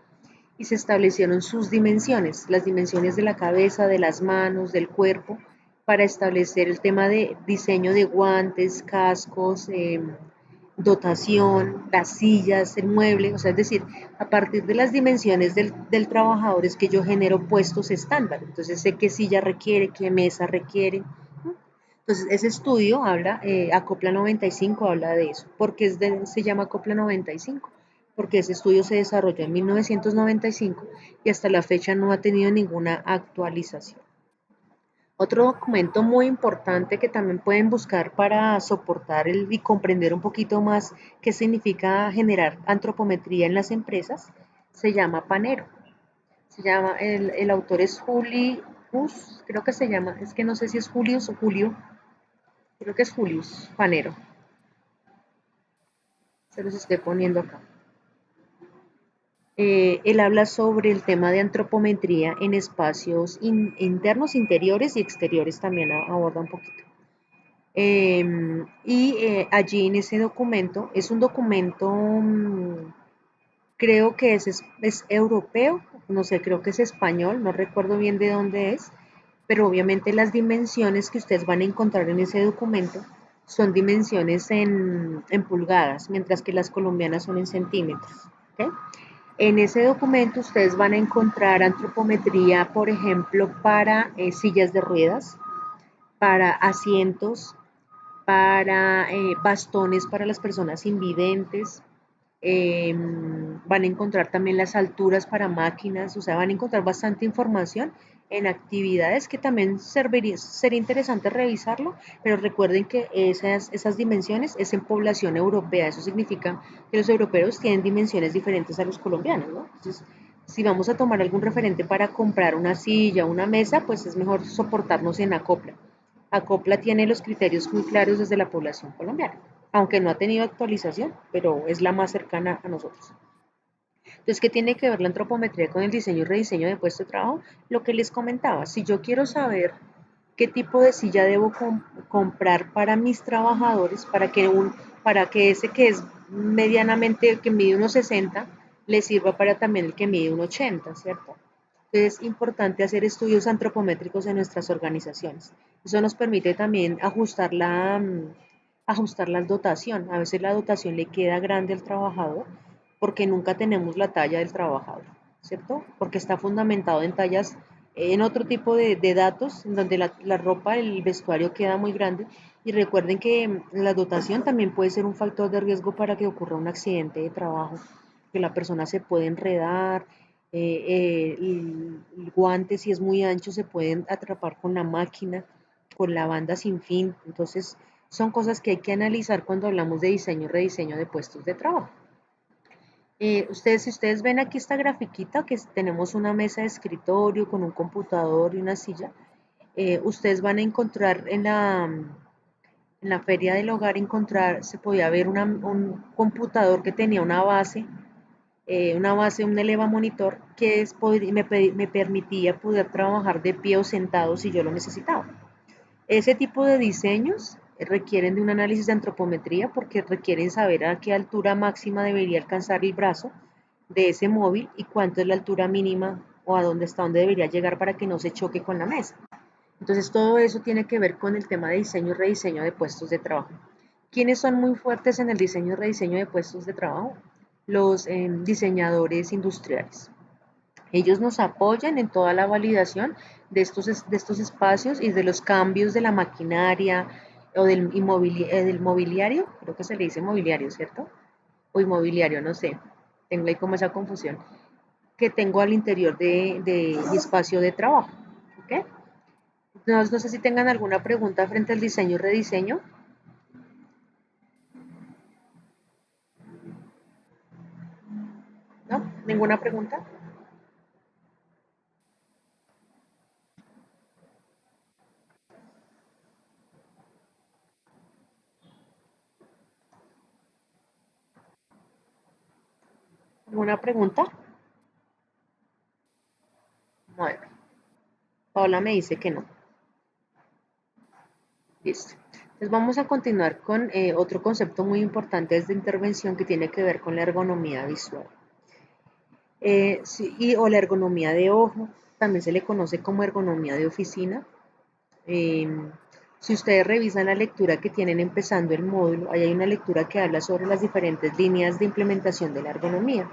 y se establecieron sus dimensiones, las dimensiones de la cabeza, de las manos, del cuerpo, para establecer el tema de diseño de guantes, cascos, dotación, las sillas, el mueble, o sea, es decir, a partir de las dimensiones del trabajador es que yo genero puestos estándar, entonces sé qué silla requiere, qué mesa requiere. Entonces, ese estudio habla, Acopla 95 habla de eso. ¿Por qué se llama Acopla 95? Porque ese estudio se desarrolló en 1995 y hasta la fecha no ha tenido ninguna actualización. Otro documento muy importante que también pueden buscar para soportar y comprender un poquito más qué significa generar antropometría en las empresas se llama Panero. El autor es Juli Hus, creo que se llama, es que no sé si es Julius o Julio, creo que es Julius Panero, se los estoy poniendo acá. Él habla sobre el tema de antropometría en espacios internos, interiores y exteriores, también aborda un poquito. Allí en ese documento, es un documento, creo que es europeo, no sé, creo que es español, no recuerdo bien de dónde es, pero obviamente las dimensiones que ustedes van a encontrar en ese documento son dimensiones en pulgadas, mientras que las colombianas son en centímetros. ¿Okay? En ese documento ustedes van a encontrar antropometría, por ejemplo, para sillas de ruedas, para asientos, para bastones para las personas invidentes, van a encontrar también las alturas para máquinas, o sea, van a encontrar bastante información en actividades que también sería interesante revisarlo, pero recuerden que esas dimensiones es en población europea, eso significa que los europeos tienen dimensiones diferentes a los colombianos, ¿no? Entonces, si vamos a tomar algún referente para comprar una silla o una mesa, pues es mejor soportarnos en Acopla. Acopla tiene los criterios muy claros desde la población colombiana, aunque no ha tenido actualización, pero es la más cercana a nosotros. Entonces, ¿qué tiene que ver la antropometría con el diseño y rediseño de puesto de trabajo? Lo que les comentaba, si yo quiero saber qué tipo de silla debo comprar para mis trabajadores, para que ese que es medianamente, que mide unos 60, le sirva para también el que mide unos 80, ¿cierto? Entonces es importante hacer estudios antropométricos en nuestras organizaciones. Eso nos permite también ajustar la dotación. A veces la dotación le queda grande al trabajador porque nunca tenemos la talla del trabajador, ¿cierto? Porque está fundamentado en tallas, en otro tipo de datos, en donde la ropa, el vestuario queda muy grande. Y recuerden que la dotación también puede ser un factor de riesgo para que ocurra un accidente de trabajo, que la persona se puede enredar, el guante si es muy ancho se pueden atrapar con la máquina, con la banda sin fin. Entonces son cosas que hay que analizar cuando hablamos de diseño y rediseño de puestos de trabajo. Si ustedes ven aquí esta grafiquita, que tenemos una mesa de escritorio con un computador y una silla, ustedes van a encontrar en la feria del hogar, se podía ver un computador que tenía una base, un eleva monitor que me permitía poder trabajar de pie o sentado si yo lo necesitaba. Ese tipo de diseños requieren de un análisis de antropometría porque requieren saber a qué altura máxima debería alcanzar el brazo de ese móvil y cuánto es la altura mínima o hasta dónde debería llegar para que no se choque con la mesa. Entonces todo eso tiene que ver con el tema de diseño y rediseño de puestos de trabajo. ¿Quiénes son muy fuertes en el diseño y rediseño de puestos de trabajo? Los diseñadores industriales. Ellos nos apoyan en toda la validación de estos espacios y de los cambios de la maquinaria o del mobiliario, creo que se le dice mobiliario, ¿cierto? O inmobiliario, no sé, tengo ahí como esa confusión, que tengo al interior de mi espacio de trabajo. ¿Ok? No sé si tengan alguna pregunta frente al diseño y rediseño. ¿No? ¿Ninguna pregunta? ¿Ninguna pregunta? Bueno, Paola me dice que no. Listo. Entonces vamos a continuar con otro concepto muy importante de intervención que tiene que ver con la ergonomía visual. Sí, o la ergonomía de ojo, también se le conoce como ergonomía de oficina. Eh, si ustedes revisan la lectura que tienen empezando el módulo, ahí hay una lectura que habla sobre las diferentes líneas de implementación de la ergonomía.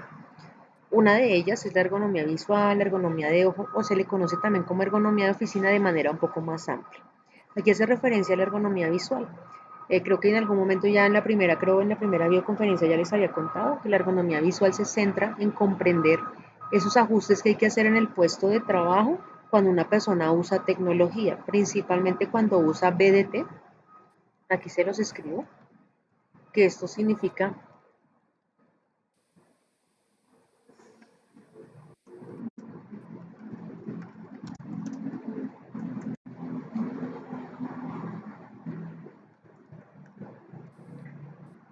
Una de ellas es la ergonomía visual, la ergonomía de ojo, o se le conoce también como ergonomía de oficina de manera un poco más amplia. Aquí hace referencia a la ergonomía visual. Creo que en algún momento ya creo en la primera videoconferencia ya les había contado que la ergonomía visual se centra en comprender esos ajustes que hay que hacer en el puesto de trabajo cuando una persona usa tecnología, principalmente cuando usa BDT. Aquí se los escribo, que esto significa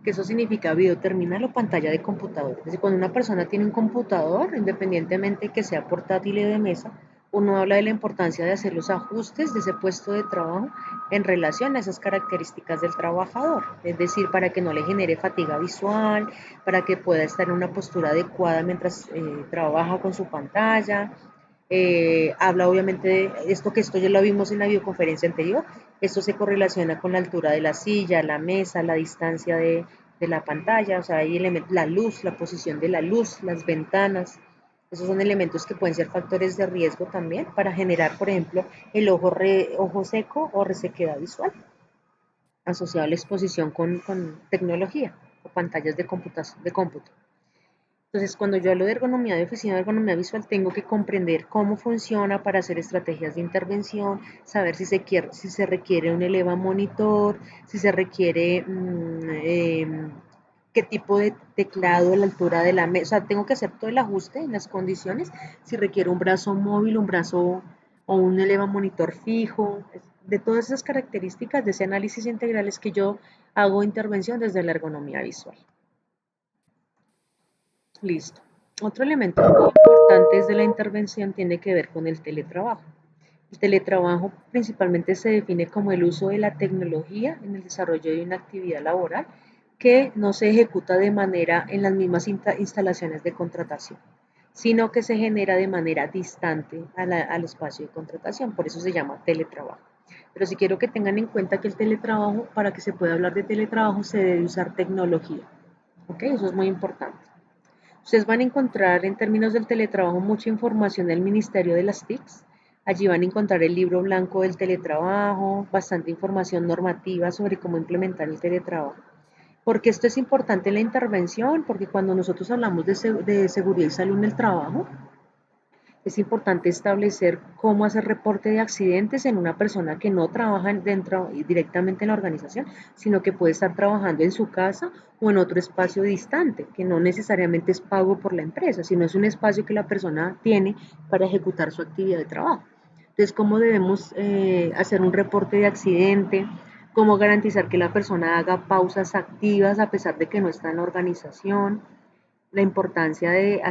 que eso significa videoterminal o pantalla de computador. Es decir, cuando una persona tiene un computador, independientemente que sea portátil o de mesa, uno habla de la importancia de hacer los ajustes de ese puesto de trabajo en relación a esas características del trabajador, es decir, para que no le genere fatiga visual, para que pueda estar en una postura adecuada mientras trabaja con su pantalla. Habla obviamente de esto ya lo vimos en la videoconferencia anterior, esto se correlaciona con la altura de la silla, la mesa, la distancia de la pantalla, o sea, hay la luz, la posición de la luz, las ventanas. Esos son elementos que pueden ser factores de riesgo también para generar, por ejemplo, el ojo seco o resequedad visual asociado a la exposición con tecnología o pantallas de cómputo. Entonces, cuando yo hablo de ergonomía de oficina, de ergonomía visual, tengo que comprender cómo funciona para hacer estrategias de intervención, saber si se requiere un eleva monitor, si se requiere qué tipo de teclado, la altura de la mesa. O sea, tengo que hacer todo el ajuste en las condiciones, si requiere un brazo móvil, un brazo o un eleva monitor fijo, de todas esas características de ese análisis integral es que yo hago intervención desde la ergonomía visual. Listo. Otro elemento muy importante desde la intervención tiene que ver con el teletrabajo. El teletrabajo principalmente se define como el uso de la tecnología en el desarrollo de una actividad laboral que no se ejecuta de manera en las mismas instalaciones de contratación, sino que se genera de manera distante al espacio de contratación. Por eso se llama teletrabajo. Pero si quiero que tengan en cuenta que el teletrabajo, para que se pueda hablar de teletrabajo, se debe usar tecnología. ¿Ok? Eso es muy importante. Ustedes van a encontrar en términos del teletrabajo mucha información del Ministerio de las TICs. Allí van a encontrar el libro blanco del teletrabajo, bastante información normativa sobre cómo implementar el teletrabajo. Porque esto es importante en la intervención, porque cuando nosotros hablamos de seguridad y salud en el trabajo, es importante establecer cómo hacer reporte de accidentes en una persona que no trabaja dentro y directamente en la organización, sino que puede estar trabajando en su casa o en otro espacio distante, que no necesariamente es pago por la empresa, sino es un espacio que la persona tiene para ejecutar su actividad de trabajo. Entonces, ¿cómo debemos hacer un reporte de accidente? ¿Cómo garantizar que la persona haga pausas activas a pesar de que no está en la organización? La importancia de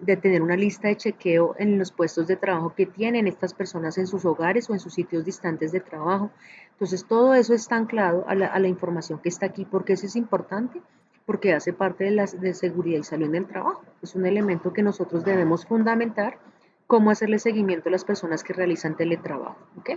de tener una lista de chequeo en los puestos de trabajo que tienen estas personas en sus hogares o en sus sitios distantes de trabajo. Entonces, todo eso está anclado a la información que está aquí. ¿Por qué eso es importante? Porque hace parte de seguridad y salud en el trabajo. Es un elemento que nosotros debemos fundamentar cómo hacerle seguimiento a las personas que realizan teletrabajo. ¿Ok?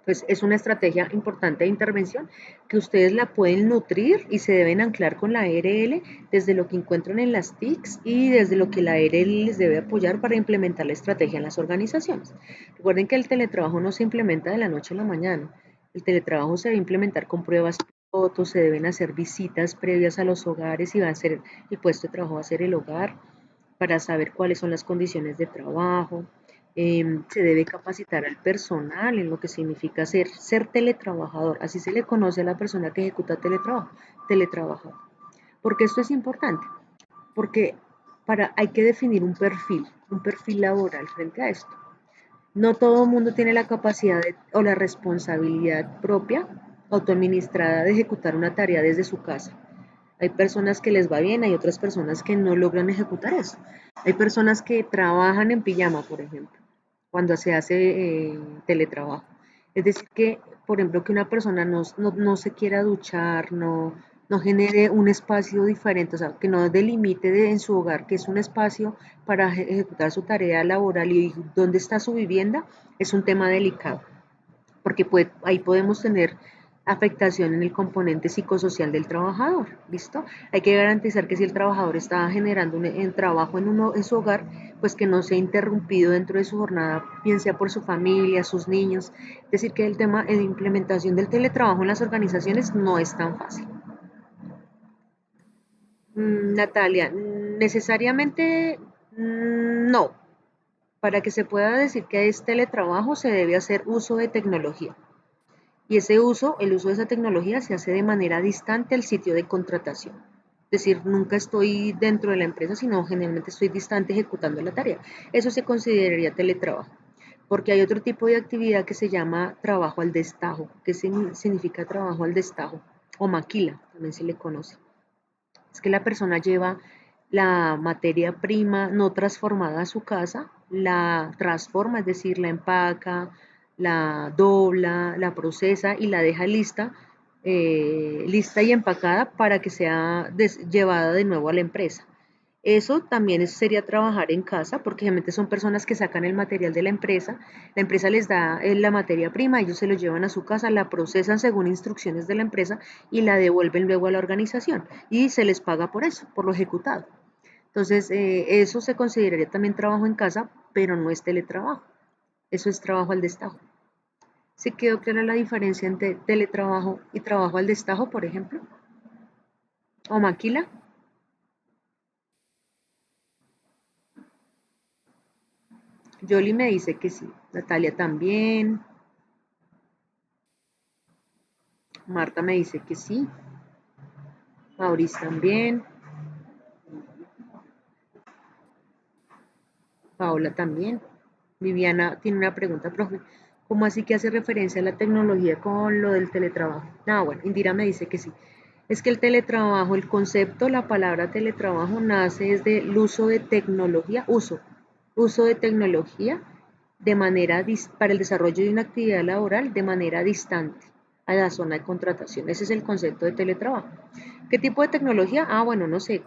Pues es una estrategia importante de intervención que ustedes la pueden nutrir y se deben anclar con la ARL desde lo que encuentran en las TICs y desde lo que la ARL les debe apoyar para implementar la estrategia en las organizaciones. Recuerden que el teletrabajo no se implementa de la noche a la mañana. El teletrabajo se debe implementar con pruebas piloto, se deben hacer visitas previas a los hogares y va a ser el puesto de trabajo va a ser el hogar para saber cuáles son las condiciones de trabajo. Se debe capacitar al personal en lo que significa ser teletrabajador. Así se le conoce a la persona que ejecuta teletrabajo, teletrabajador. Porque esto es importante, porque hay que definir un perfil laboral frente a esto. No todo el mundo tiene la capacidad o la responsabilidad propia, autoadministrada, de ejecutar una tarea desde su casa. Hay personas que les va bien, hay otras personas que no logran ejecutar eso. Hay personas que trabajan en pijama, por ejemplo, cuando se hace teletrabajo. Es decir, que, por ejemplo, que una persona no se quiera duchar, no genere un espacio diferente, o sea, que no delimite en su hogar, que es un espacio para ejecutar su tarea laboral y dónde está su vivienda, es un tema delicado porque ahí podemos tener afectación en el componente psicosocial del trabajador, ¿listo? Hay que garantizar que si el trabajador está generando un trabajo en su hogar, pues que no sea interrumpido dentro de su jornada, bien sea por su familia, sus niños. Es decir, que el tema de implementación del teletrabajo en las organizaciones no es tan fácil. Natalia, necesariamente no. Para que se pueda decir que es teletrabajo se debe hacer uso de tecnología. Y el uso de esa tecnología se hace de manera distante al sitio de contratación. Es decir, nunca estoy dentro de la empresa, sino generalmente estoy distante ejecutando la tarea. Eso se consideraría teletrabajo. Porque hay otro tipo de actividad que se llama trabajo al destajo. ¿Qué significa trabajo al destajo? O maquila, también se le conoce. Es que la persona lleva la materia prima no transformada a su casa, la transforma, es decir, la empaca, la dobla, la procesa y la deja lista, lista y empacada para que sea llevada de nuevo a la empresa. Eso también sería trabajar en casa, porque generalmente son personas que sacan el material de la empresa les da la materia prima, ellos se lo llevan a su casa, la procesan según instrucciones de la empresa y la devuelven luego a la organización y se les paga por eso, por lo ejecutado. Entonces, eso se consideraría también trabajo en casa, pero no es teletrabajo, eso es trabajo al destajo. ¿Se quedó clara la diferencia entre teletrabajo y trabajo al destajo, por ejemplo? ¿O maquila? Yoli me dice que sí, Natalia también, Marta me dice que sí, Maurice también, Paola también. Viviana tiene una pregunta, profe. ¿Cómo así que hace referencia a la tecnología con lo del teletrabajo? Ah, bueno, Indira me dice que sí. Es que el teletrabajo, el concepto, la palabra teletrabajo nace desde el uso de tecnología, uso de tecnología para el desarrollo de una actividad laboral de manera distante a la zona de contratación. Ese es el concepto de teletrabajo. ¿Qué tipo de tecnología? Ah, bueno, no sé,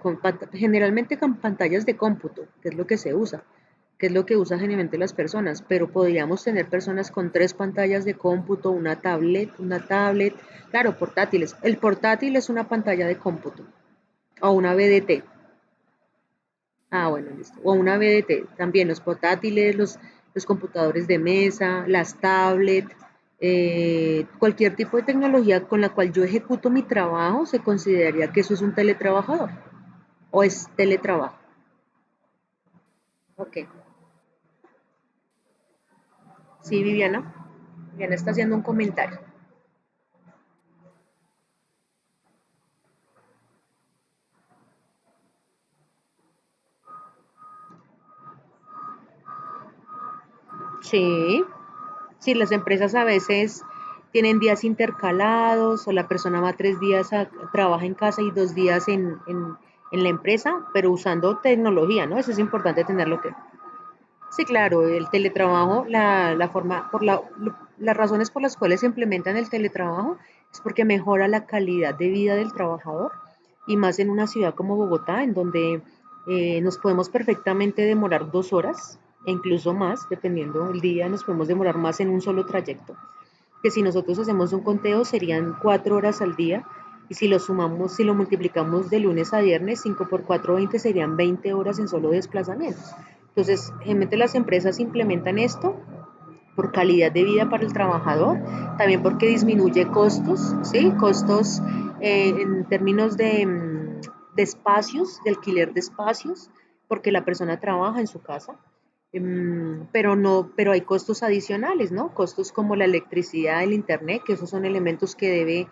generalmente con pantallas de cómputo, que es lo que se usa, que es lo que usan generalmente las personas, pero podríamos tener personas con 3 pantallas de cómputo, una tablet, claro, portátiles. El portátil es una pantalla de cómputo o una BDT. Ah, bueno, listo. O una BDT, también los portátiles, los computadores de mesa, las tablets, cualquier tipo de tecnología con la cual yo ejecuto mi trabajo, se consideraría que eso es un teletrabajador o es teletrabajo. Ok. Sí, Viviana. Viviana está haciendo un comentario. Sí, sí, las empresas a veces tienen días intercalados o la persona va 3 días trabaja en casa y 2 días en la empresa, pero usando tecnología, ¿no? Eso es importante tenerlo que. Sí, claro, el teletrabajo, la forma, las razones por las cuales se implementan el teletrabajo es porque mejora la calidad de vida del trabajador y más en una ciudad como Bogotá, en donde nos podemos perfectamente demorar 2 horas e incluso más, dependiendo del día, nos podemos demorar más en un solo trayecto. que si nosotros hacemos un conteo serían 4 horas al día, y si lo sumamos, si lo multiplicamos de lunes a viernes, 5 por 4, 20, serían 20 horas en solo desplazamientos. Entonces, generalmente las empresas implementan esto por calidad de vida para el trabajador, también porque disminuye costos, ¿sí? Costos en términos de espacios, de alquiler de espacios, porque la persona trabaja en su casa, pero no, pero hay costos adicionales, ¿no? Costos como la electricidad, el internet, que esos son elementos que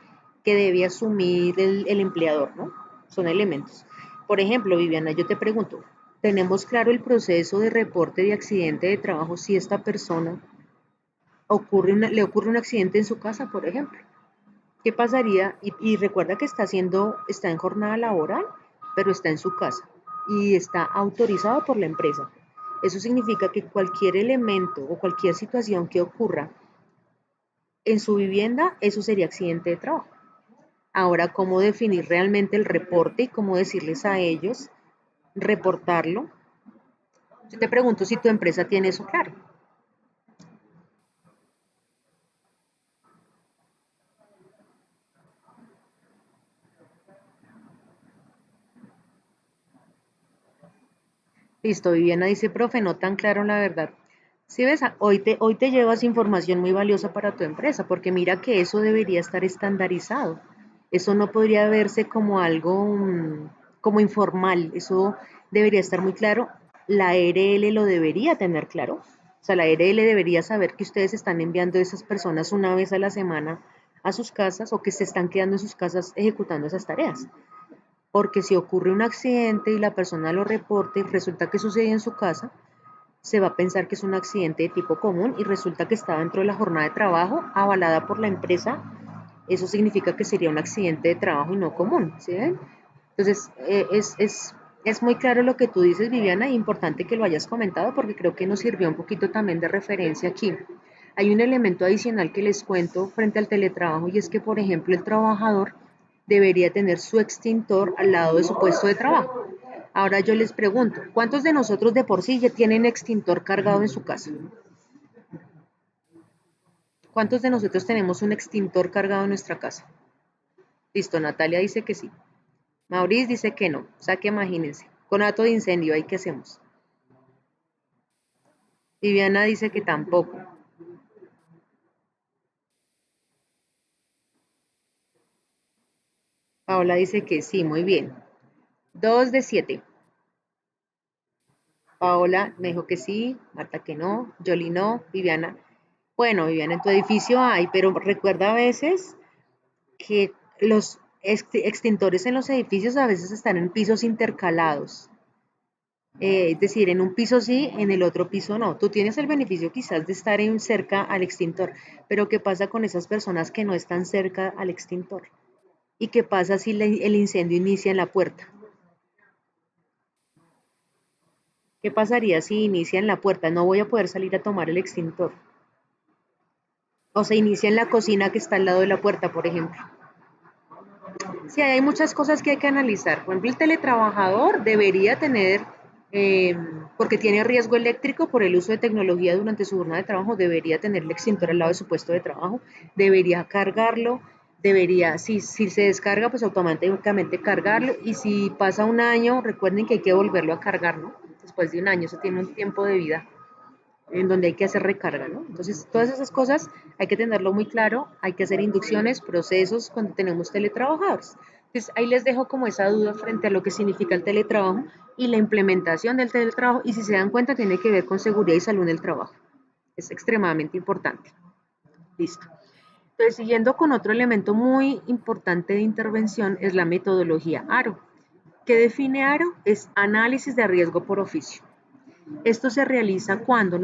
debe asumir el empleador, ¿no? Son elementos. Por ejemplo, Viviana, yo te pregunto, ¿tenemos claro el proceso de reporte de accidente de trabajo si esta persona le ocurre un accidente en su casa, por ejemplo? ¿Qué pasaría? Y recuerda que está en jornada laboral, pero está en su casa y está autorizado por la empresa. Eso significa que cualquier elemento o cualquier situación que ocurra en su vivienda, eso sería accidente de trabajo. Ahora, ¿cómo definir realmente el reporte y cómo decirles a ellos reportarlo? Yo te pregunto si tu empresa tiene eso claro. Listo, Viviana dice, profe, no tan claro la verdad. Si ves, hoy te llevas información muy valiosa para tu empresa, porque mira que eso debería estar estandarizado. Eso no podría verse como algo como informal. Eso debería estar muy claro. La ARL lo debería tener claro. O sea, la ARL debería saber que ustedes están enviando a esas personas una vez a la semana a sus casas o que se están quedando en sus casas ejecutando esas tareas. Porque si ocurre un accidente y la persona lo reporta y resulta que sucede en su casa, se va a pensar que es un accidente de tipo común y resulta que está dentro de la jornada de trabajo avalada por la empresa. Eso significa que sería un accidente de trabajo y no común, ¿sí ven? Entonces, es muy claro lo que tú dices, Viviana, y importante que lo hayas comentado porque creo que nos sirvió un poquito también de referencia aquí. Hay un elemento adicional que les cuento frente al teletrabajo y es que, por ejemplo, el trabajador debería tener su extintor al lado de su puesto de trabajo. Ahora yo les pregunto, ¿cuántos de nosotros de por sí ya tienen extintor cargado en su casa? ¿Cuántos de nosotros tenemos un extintor cargado en nuestra casa? Listo, Natalia dice que sí. Maurice dice que no. O sea que imagínense, con acto de incendio, ¿ahí qué hacemos? Viviana dice que tampoco. Paola dice que sí, muy bien. 2 de 7. Paola me dijo que sí, Marta que no, Yoli no, Viviana. Bueno, Viviana, en tu edificio hay, pero recuerda a veces que los extintores en los edificios a veces están en pisos intercalados. Es decir, en un piso sí, en el otro piso no. Tú tienes el beneficio quizás de estar cerca al extintor, pero ¿qué pasa con esas personas que no están cerca al extintor? ¿Y qué pasa si el incendio inicia en la puerta? ¿Qué pasaría si inicia en la puerta? No voy a poder salir a tomar el extintor. O se inicia en la cocina que está al lado de la puerta, por ejemplo. Sí, hay muchas cosas que hay que analizar. Por ejemplo, el teletrabajador debería tener, eh, porque tiene riesgo eléctrico por el uso de tecnología durante su jornada de trabajo, debería tener el extintor al lado de su puesto de trabajo, debería cargarlo, debería, si se descarga, pues automáticamente cargarlo. Y si pasa un año, recuerden que hay que volverlo a cargar, ¿no? Después de un año, eso tiene un tiempo de vida en donde hay que hacer recarga, ¿no? Entonces, todas esas cosas hay que tenerlo muy claro, hay que hacer inducciones, procesos cuando tenemos teletrabajadores. Entonces, ahí les dejo como esa duda frente a lo que significa el teletrabajo y la implementación del teletrabajo, y si se dan cuenta, tiene que ver con seguridad y salud en el trabajo. Es extremadamente importante. Listo. Entonces, siguiendo con otro elemento muy importante de intervención, es la metodología ARO. ¿Qué define ARO? Es análisis de riesgo por oficio. Esto se realiza cuando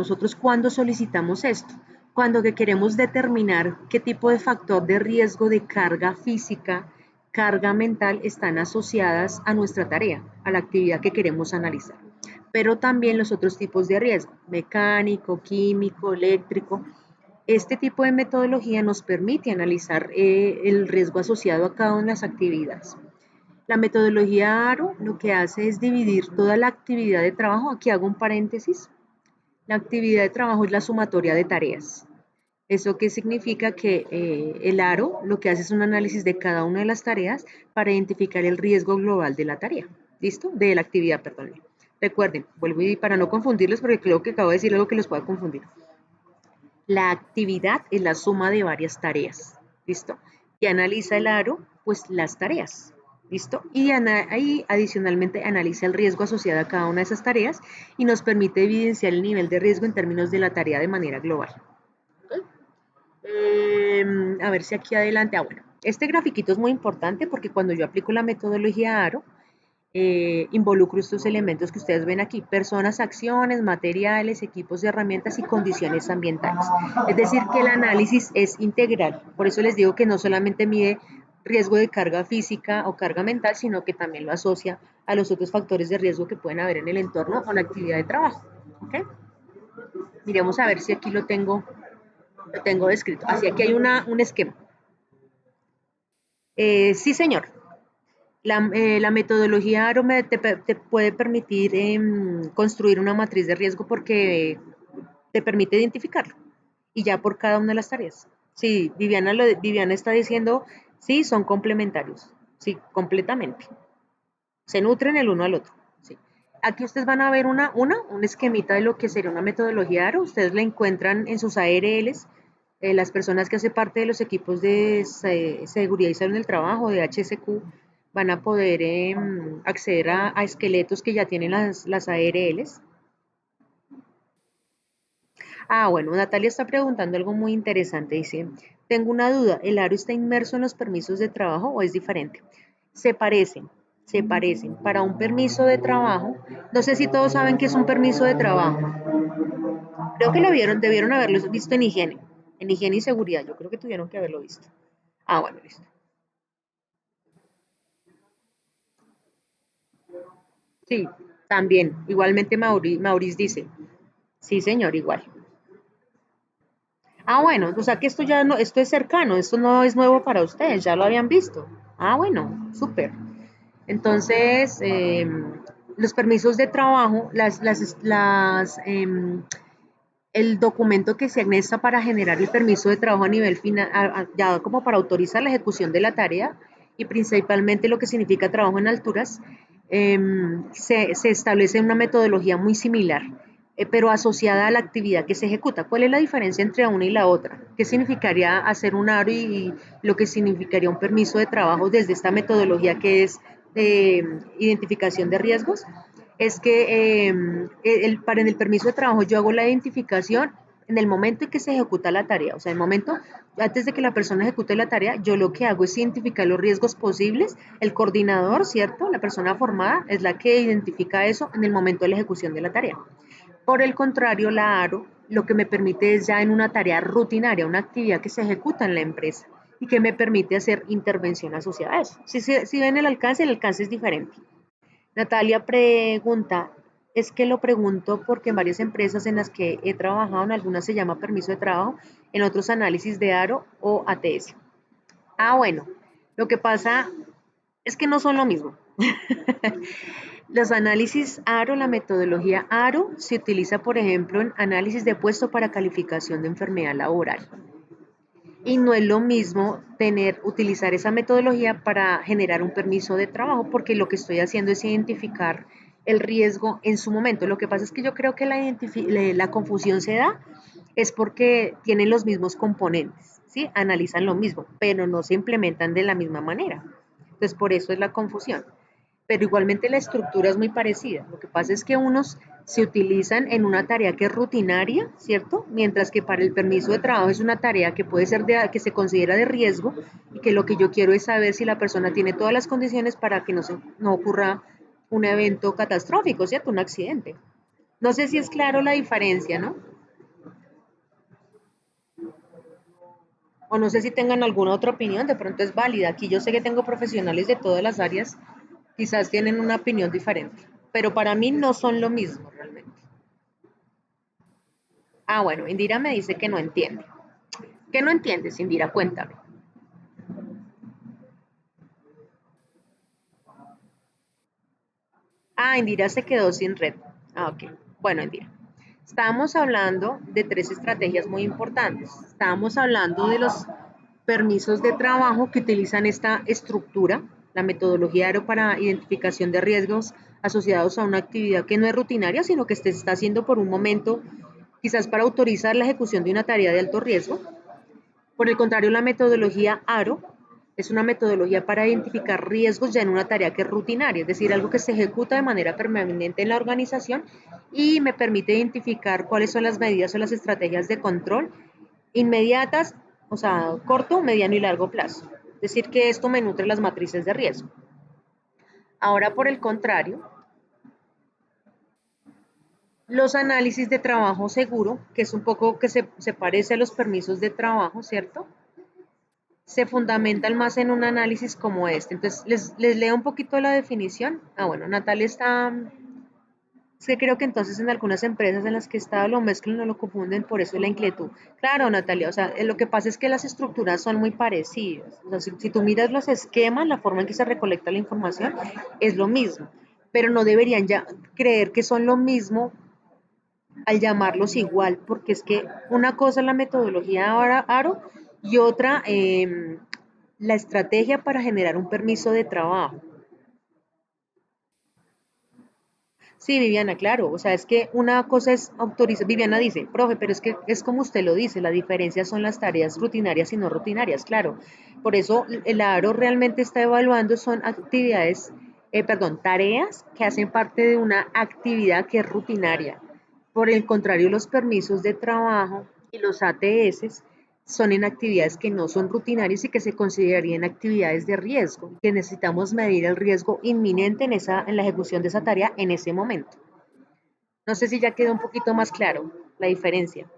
solicitamos esto, cuando que queremos determinar qué tipo de factor de riesgo de carga física, carga mental están asociadas a nuestra tarea, a la actividad que queremos analizar. Pero también los otros tipos de riesgo, mecánico, químico, eléctrico. Este tipo de metodología nos permite analizar el riesgo asociado a cada una de las actividades. La metodología ARO lo que hace es dividir toda la actividad de trabajo. Aquí hago un paréntesis. La actividad de trabajo es la sumatoria de tareas. ¿Eso qué significa? Que el aro lo que hace es un análisis de cada una de las tareas para identificar el riesgo global de la tarea. ¿Listo? De la actividad, perdón. Recuerden, vuelvo y para no confundirlos, porque creo que acabo de decir algo que los pueda confundir. La actividad es la suma de varias tareas. ¿Listo? Y analiza el aro, pues las tareas. ¿Listo? Y ahí adicionalmente analiza el riesgo asociado a cada una de esas tareas y nos permite evidenciar el nivel de riesgo en términos de la tarea de manera global. A ver si aquí adelante, bueno, este grafiquito es muy importante porque cuando yo aplico la metodología ARO, involucro estos elementos que ustedes ven aquí, personas, acciones, materiales, equipos, herramientas y condiciones ambientales. Es decir, que el análisis es integral. Por eso les digo que no solamente mide riesgo de carga física o carga mental, sino que también lo asocia a los otros factores de riesgo que pueden haber en el entorno o la actividad de trabajo. ¿Okay? Miremos a ver si aquí lo tengo descrito. Así aquí hay un esquema. Sí, señor. La metodología ARO te puede permitir construir una matriz de riesgo porque te permite identificarlo y ya por cada una de las tareas. Sí, Viviana está diciendo, sí, son complementarios, sí, completamente. Se nutren el uno al otro. Sí. Aquí ustedes van a ver un esquemita de lo que sería una metodología ARO. Ustedes la encuentran en sus ARLs. Las personas que hacen parte de los equipos de seguridad y salud en el trabajo, de HSQ, van a poder acceder a esqueletos que ya tienen las ARLs. Bueno, Natalia está preguntando algo muy interesante. Dice, tengo una duda, ¿el aro está inmerso en los permisos de trabajo o es diferente? Se parecen, se parecen. Para un permiso de trabajo, no sé si todos saben qué es un permiso de trabajo. Creo que debieron haberlo visto en higiene y seguridad. Yo creo que tuvieron que haberlo visto. Bueno, listo. Sí, también. Igualmente Maurice dice, sí, señor, igual. Bueno, o sea que esto ya no, esto es cercano, esto no es nuevo para ustedes, ya lo habían visto. Bueno, súper. Entonces, los permisos de trabajo, el documento que se anexa para generar el permiso de trabajo a nivel final, ya como para autorizar la ejecución de la tarea y principalmente lo que significa trabajo en alturas, se establece una metodología muy similar, pero asociada a la actividad que se ejecuta. ¿Cuál es la diferencia entre una y la otra? ¿Qué significaría hacer un ARO y lo que significaría un permiso de trabajo desde esta metodología que es identificación de riesgos? Es que para en el permiso de trabajo yo hago la identificación en el momento en que se ejecuta la tarea, o sea, en el momento, antes de que la persona ejecute la tarea, yo lo que hago es identificar los riesgos posibles, el coordinador, ¿cierto? La persona formada es la que identifica eso en el momento de la ejecución de la tarea. Por el contrario, la ARO lo que me permite es ya en una tarea rutinaria, una actividad que se ejecuta en la empresa y que me permite hacer intervención asociada a eso. Si ven el alcance es diferente. Natalia pregunta, es que lo pregunto porque en varias empresas en las que he trabajado, en algunas se llama permiso de trabajo, en otros análisis de ARO o ATS. Bueno, lo que pasa es que no son lo mismo. Los análisis ARO, la metodología ARO, se utiliza, por ejemplo, en análisis de puesto para calificación de enfermedad laboral. Y no es lo mismo utilizar esa metodología para generar un permiso de trabajo, porque lo que estoy haciendo es identificar el riesgo en su momento. Lo que pasa es que yo creo que la confusión se da es porque tienen los mismos componentes, ¿sí? Analizan lo mismo, pero no se implementan de la misma manera. Entonces, por eso es la confusión, pero igualmente la estructura es muy parecida. Lo que pasa es que unos se utilizan en una tarea que es rutinaria, ¿cierto? Mientras que para el permiso de trabajo es una tarea que puede ser que se considera de riesgo y que lo que yo quiero es saber si la persona tiene todas las condiciones para que no ocurra un evento catastrófico, ¿cierto? Un accidente. No sé si es claro la diferencia, ¿no? O no sé si tengan alguna otra opinión, de pronto es válida. Aquí yo sé que tengo profesionales de todas las áreas, quizás tienen una opinión diferente, pero para mí no son lo mismo realmente. Bueno, Indira me dice que no entiende. ¿Qué no entiendes, Indira? Cuéntame. Indira se quedó sin red. Ok. Bueno, Indira. Estábamos hablando de tres estrategias muy importantes. Estábamos hablando de los permisos de trabajo que utilizan esta estructura, la metodología ARO para identificación de riesgos asociados a una actividad que no es rutinaria, sino que se está haciendo por un momento, quizás para autorizar la ejecución de una tarea de alto riesgo. Por el contrario, la metodología ARO es una metodología para identificar riesgos ya en una tarea que es rutinaria, es decir, algo que se ejecuta de manera permanente en la organización y me permite identificar cuáles son las medidas o las estrategias de control inmediatas, o sea, corto, mediano y largo plazo. Es decir, que esto me nutre las matrices de riesgo. Ahora, por el contrario, los análisis de trabajo seguro, que es un poco que se parece a los permisos de trabajo, ¿cierto? Se fundamentan más en un análisis como este. Entonces, les leo un poquito la definición. Ah, bueno, Natalia está, es que creo que entonces en algunas empresas en las que está lo mezclan o lo confunden, por eso la inquietud. Claro, Natalia, o sea, lo que pasa es que las estructuras son muy parecidas. O sea, si tú miras los esquemas, la forma en que se recolecta la información es lo mismo, pero no deberían ya creer que son lo mismo al llamarlos igual, porque es que una cosa es la metodología ARO y otra la estrategia para generar un permiso de trabajo. Sí, Viviana, claro, o sea, es que una cosa es autorizar, Viviana dice, profe, pero es que es como usted lo dice, la diferencia son las tareas rutinarias y no rutinarias, claro. Por eso el ARO realmente está evaluando son actividades, perdón, tareas que hacen parte de una actividad que es rutinaria. Por el contrario, los permisos de trabajo y los ATS son en actividades que no son rutinarias y que se considerarían actividades de riesgo, que necesitamos medir el riesgo inminente en la ejecución de esa tarea en ese momento. No sé si ya quedó un poquito más claro la diferencia.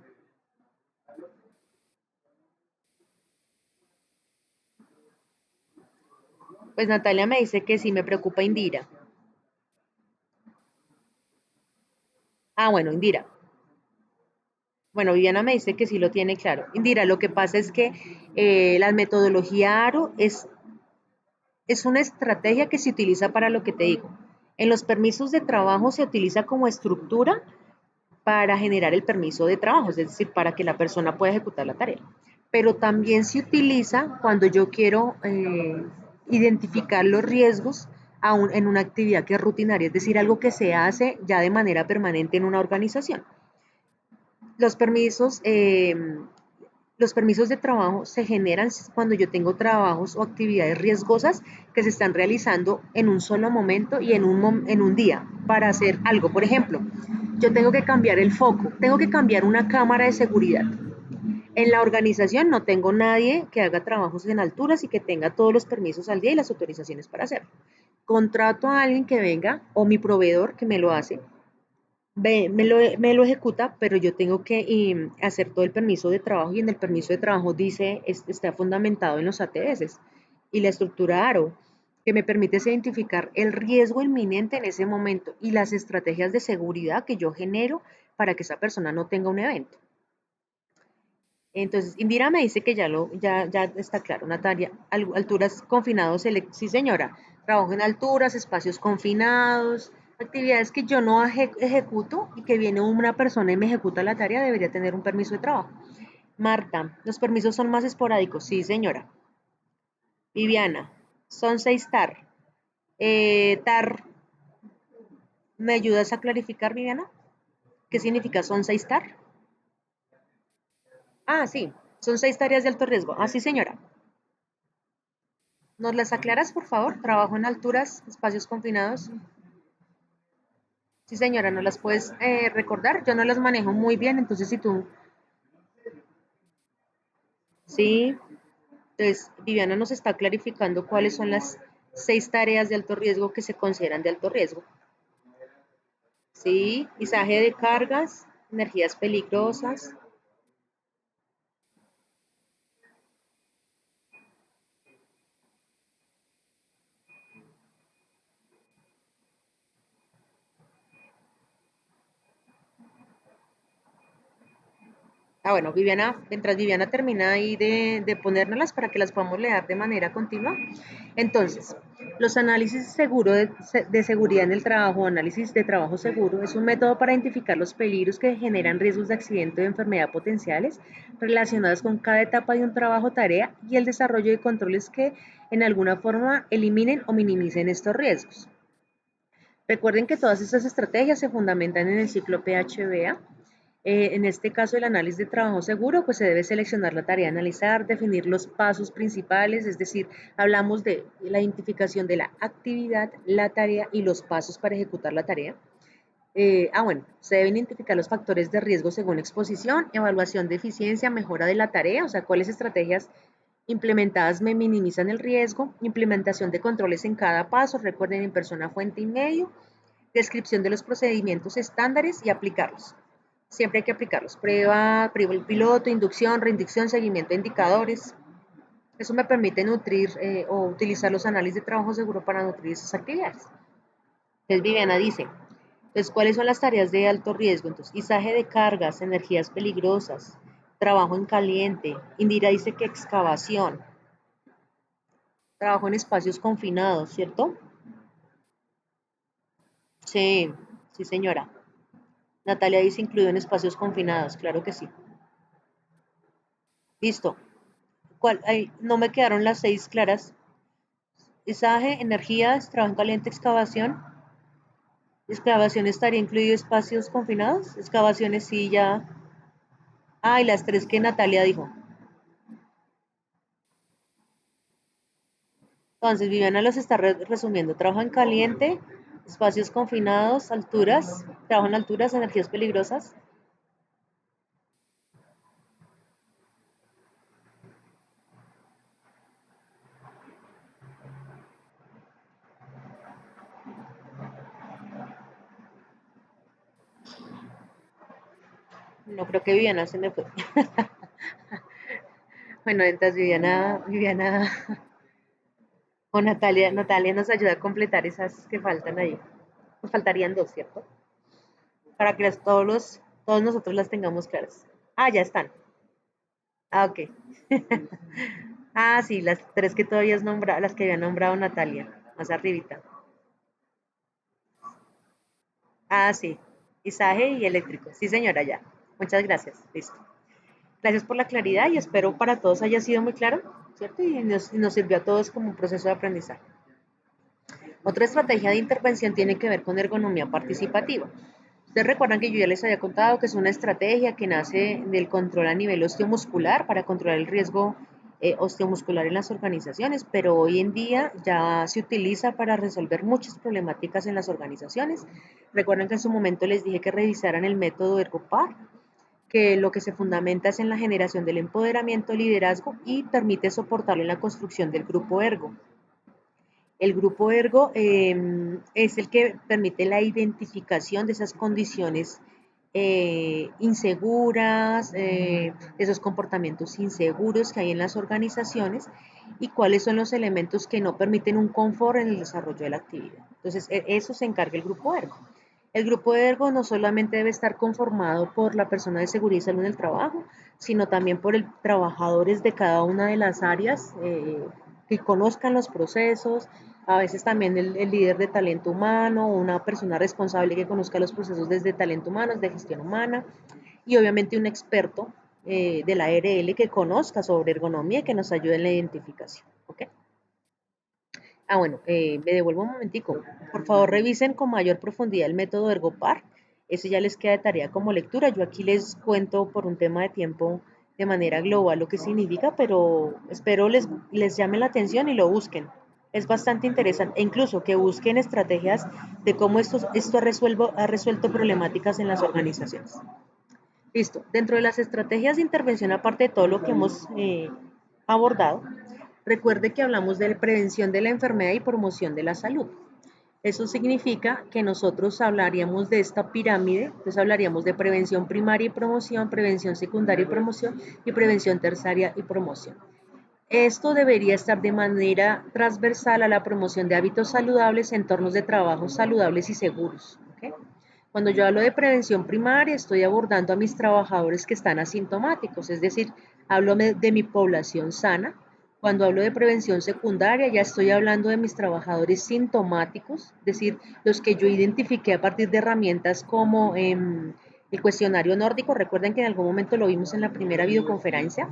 Pues Natalia me dice que sí, me preocupa Indira. Ah, bueno, Indira. Bueno, Viviana me dice que sí lo tiene claro. Indira, lo que pasa es que la metodología ARO es una estrategia que se utiliza para lo que te digo. En los permisos de trabajo se utiliza como estructura para generar el permiso de trabajo, es decir, para que la persona pueda ejecutar la tarea. Pero también se utiliza cuando yo quiero identificar los riesgos en una actividad que es rutinaria, es decir, algo que se hace ya de manera permanente en una organización. Los permisos, eh, los permisos de trabajo se generan cuando yo tengo trabajos o actividades riesgosas que se están realizando en un solo momento y en un día para hacer algo. Por ejemplo, yo tengo que cambiar el foco, tengo que cambiar una cámara de seguridad. En la organización no tengo nadie que haga trabajos en alturas y que tenga todos los permisos al día y las autorizaciones para hacerlo. Contrato a alguien que venga o mi proveedor que me lo hace, me lo ejecuta, pero yo tengo que hacer todo el permiso de trabajo y en el permiso de trabajo dice, está fundamentado en los ATS y la estructura ARO, que me permite identificar el riesgo inminente en ese momento y las estrategias de seguridad que yo genero para que esa persona no tenga un evento. Entonces, Indira me dice que ya está claro, Natalia, alturas confinados, sí señora, trabajo en alturas, espacios confinados, actividades que yo no ejecuto y que viene una persona y me ejecuta la tarea, debería tener un permiso de trabajo. Marta, los permisos son más esporádicos, sí señora. Viviana, son 6 TAR. TAR, ¿me ayudas a clarificar, Viviana? ¿Qué significa son 6 TAR? Ah, sí, son 6 tareas de alto riesgo. Ah, sí señora. ¿Nos las aclaras, por favor? Trabajo en alturas, espacios confinados. Sí, señora, ¿no las puedes recordar? Yo no las manejo muy bien, entonces si tú... Sí, entonces Viviana nos está clarificando cuáles son las 6 tareas de alto riesgo que se consideran de alto riesgo. Sí, izaje de cargas, energías peligrosas. Ah, bueno, Viviana, mientras Viviana termina ahí de ponérnoslas para que las podamos leer de manera continua. Entonces, Los análisis de seguridad en el trabajo o análisis de trabajo seguro es un método para identificar los peligros que generan riesgos de accidente o enfermedad potenciales relacionados con cada etapa de un trabajo o tarea y el desarrollo de controles que en alguna forma eliminen o minimicen estos riesgos. Recuerden que todas estas estrategias se fundamentan en el ciclo PHBA. En este caso, el análisis de trabajo seguro, pues se debe seleccionar la tarea a analizar, definir los pasos principales, es decir, hablamos de la identificación de la actividad, la tarea y los pasos para ejecutar la tarea. Bueno, se deben identificar los factores de riesgo según exposición, evaluación de eficiencia, mejora de la tarea, o sea, cuáles estrategias implementadas me minimizan el riesgo, implementación de controles en cada paso, recuerden en persona, fuente y medio, descripción de los procedimientos estándares y aplicarlos. Siempre hay que aplicarlos. Prueba el piloto, inducción, reinducción, seguimiento de indicadores. Eso me permite nutrir o utilizar los análisis de trabajo seguro para nutrir esas actividades. Entonces Viviana dice, entonces, ¿cuáles son las tareas de alto riesgo? Entonces, izaje de cargas, energías peligrosas, trabajo en caliente. Indira dice que excavación, trabajo en espacios confinados, ¿cierto? Sí, sí señora. Natalia dice incluido en espacios confinados, claro que sí. Listo. ¿Cuál? Ay, no me quedaron las 6 claras. Izaje, energías, trabajo en caliente, excavación. Excavación estaría incluido espacios confinados. Excavaciones sí ya. Ah, y las 3 que Natalia dijo. Entonces, Viviana los está resumiendo. Trabajo en caliente, espacios confinados, alturas, trabajo en alturas, energías peligrosas. No creo que Viviana se me fue. Bueno, entonces Viviana o Natalia nos ayuda a completar esas que faltan ahí. Nos faltarían dos, ¿cierto? Para que todos nosotros las tengamos claras. Ah, ya están. Ah, ok. Ah, sí, las 3 que todavía es nombrado, las que había nombrado Natalia, más arribita. Ah, sí, Isaje y eléctrico. Sí, señora, ya. Muchas gracias. Listo. Gracias por la claridad y espero para todos haya sido muy claro, ¿cierto? Y nos sirvió a todos como un proceso de aprendizaje. Otra estrategia de intervención tiene que ver con ergonomía participativa. Ustedes recuerdan que yo ya les había contado que es una estrategia que nace del control a nivel osteomuscular para controlar el riesgo osteomuscular en las organizaciones, pero hoy en día ya se utiliza para resolver muchas problemáticas en las organizaciones. Recuerden que en su momento les dije que revisaran el método ERGOPAR, que lo que se fundamenta es en la generación del empoderamiento, liderazgo y permite soportarlo en la construcción del grupo ERGO. El grupo ERGO es el que permite la identificación de esas condiciones inseguras, esos comportamientos inseguros que hay en las organizaciones y cuáles son los elementos que no permiten un confort en el desarrollo de la actividad. Entonces, eso se encarga el grupo ERGO. El grupo ERGO no solamente debe estar conformado por la persona de seguridad y salud en el trabajo, sino también por el trabajadores de cada una de las áreas que conozcan los procesos, a veces también el líder de talento humano, una persona responsable que conozca los procesos desde talento humano, de gestión humana, y obviamente un experto de la ARL que conozca sobre ergonomía y que nos ayude en la identificación. ¿Okay? Bueno, me devuelvo un momentico. Por favor, revisen con mayor profundidad el método ERGOPAR. Ese ya les queda de tarea como lectura. Yo aquí les cuento por un tema de tiempo de manera global lo que significa, pero espero les llame la atención y lo busquen. Es bastante interesante. E incluso que busquen estrategias de cómo esto ha resuelto problemáticas en las organizaciones. Listo. Dentro de las estrategias de intervención, aparte de todo lo que hemos abordado, recuerde que hablamos de prevención de la enfermedad y promoción de la salud. Eso significa que nosotros hablaríamos de esta pirámide, entonces hablaríamos de prevención primaria y promoción, prevención secundaria y prevención terciaria y promoción. Esto debería estar de manera transversal a la promoción de hábitos saludables, entornos de trabajo saludables y seguros. ¿Okay? Cuando yo hablo de prevención primaria, estoy abordando a mis trabajadores que están asintomáticos, es decir, hablo de mi población sana, Cuando hablo de prevención secundaria, ya estoy hablando de mis trabajadores sintomáticos, es decir, los que yo identifiqué a partir de herramientas como el cuestionario nórdico. Recuerden que en algún momento lo vimos en la primera videoconferencia,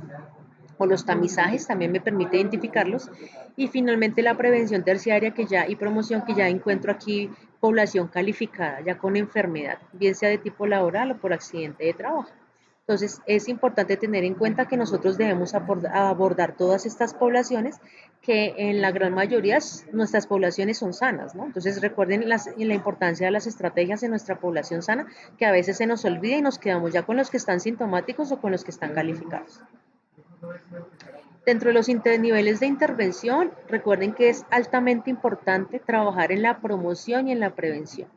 o los tamizajes también me permite identificarlos. Y finalmente la prevención terciaria que ya y promoción que ya encuentro aquí población calificada ya con enfermedad, bien sea de tipo laboral o por accidente de trabajo. Entonces, es importante tener en cuenta que nosotros debemos abordar todas estas poblaciones, que en la gran mayoría nuestras poblaciones son sanas, ¿no? Entonces, recuerden la importancia de las estrategias en nuestra población sana, que a veces se nos olvida y nos quedamos ya con los que están sintomáticos o con los que están calificados. Dentro de los niveles de intervención, recuerden que es altamente importante trabajar en la promoción y en la prevención,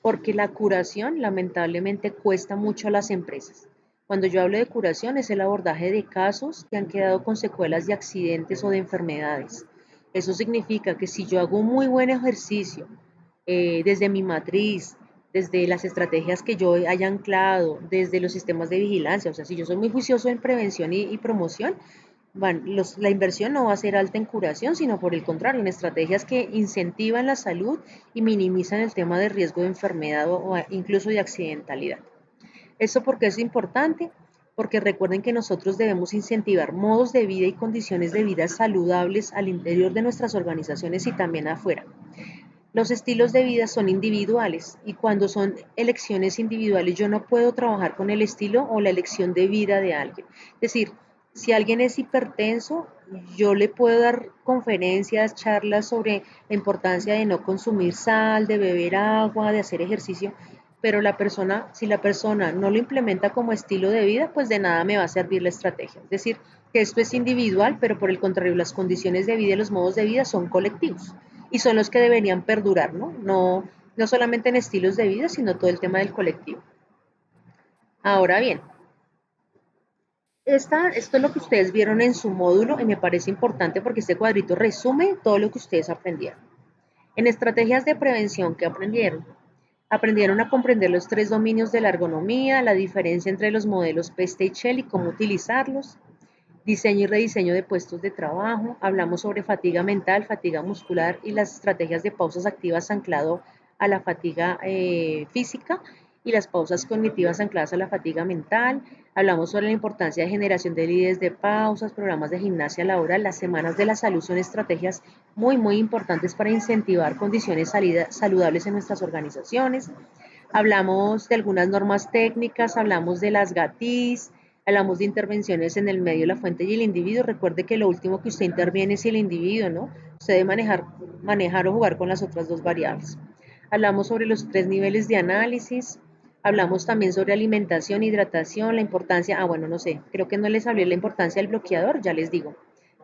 porque la curación lamentablemente cuesta mucho a las empresas. Cuando yo hablo de curación es el abordaje de casos que han quedado con secuelas de accidentes o de enfermedades. Eso significa que si yo hago un muy buen ejercicio desde mi matriz, desde las estrategias que yo haya anclado, desde los sistemas de vigilancia, o sea, si yo soy muy juicioso en prevención y promoción, la inversión no va a ser alta en curación, sino por el contrario, en estrategias que incentivan la salud y minimizan el tema de riesgo de enfermedad o incluso de accidentalidad. ¿Esto por qué es importante? Porque recuerden que nosotros debemos incentivar modos de vida y condiciones de vida saludables al interior de nuestras organizaciones y también afuera. Los estilos de vida son individuales y cuando son elecciones individuales yo no puedo trabajar con el estilo o la elección de vida de alguien. Es decir, si alguien es hipertenso, yo le puedo dar conferencias, charlas sobre la importancia de no consumir sal, de beber agua, de hacer ejercicio, pero si la persona no lo implementa como estilo de vida, pues de nada me va a servir la estrategia. Es decir, que esto es individual, pero por el contrario, las condiciones de vida y los modos de vida son colectivos y son los que deberían perdurar, ¿no? No solamente en estilos de vida, sino todo el tema del colectivo. Ahora bien, esto es lo que ustedes vieron en su módulo y me parece importante porque este cuadrito resume todo lo que ustedes aprendieron. En estrategias de prevención, ¿qué aprendieron? Aprendieron a comprender los tres dominios de la ergonomía, la diferencia entre los modelos PESTE y Shell y cómo utilizarlos, diseño y rediseño de puestos de trabajo, hablamos sobre fatiga mental, fatiga muscular y las estrategias de pausas activas anclado a la fatiga física y las pausas cognitivas ancladas a la fatiga mental, hablamos sobre la importancia de generación de líderes de pausas, programas de gimnasia laboral, las semanas de la salud son estrategias muy importantes para incentivar condiciones saludables en nuestras organizaciones, hablamos de algunas normas técnicas, hablamos de las GATIS, hablamos de intervenciones en el medio, la fuente y el individuo. Recuerde que lo último que usted interviene es el individuo, ¿no? Usted debe manejar o jugar con las otras dos variables. Hablamos sobre los tres niveles de análisis, hablamos también sobre alimentación, hidratación, la importancia, bueno, no sé, creo que no les hablé de la importancia del bloqueador, ya les digo,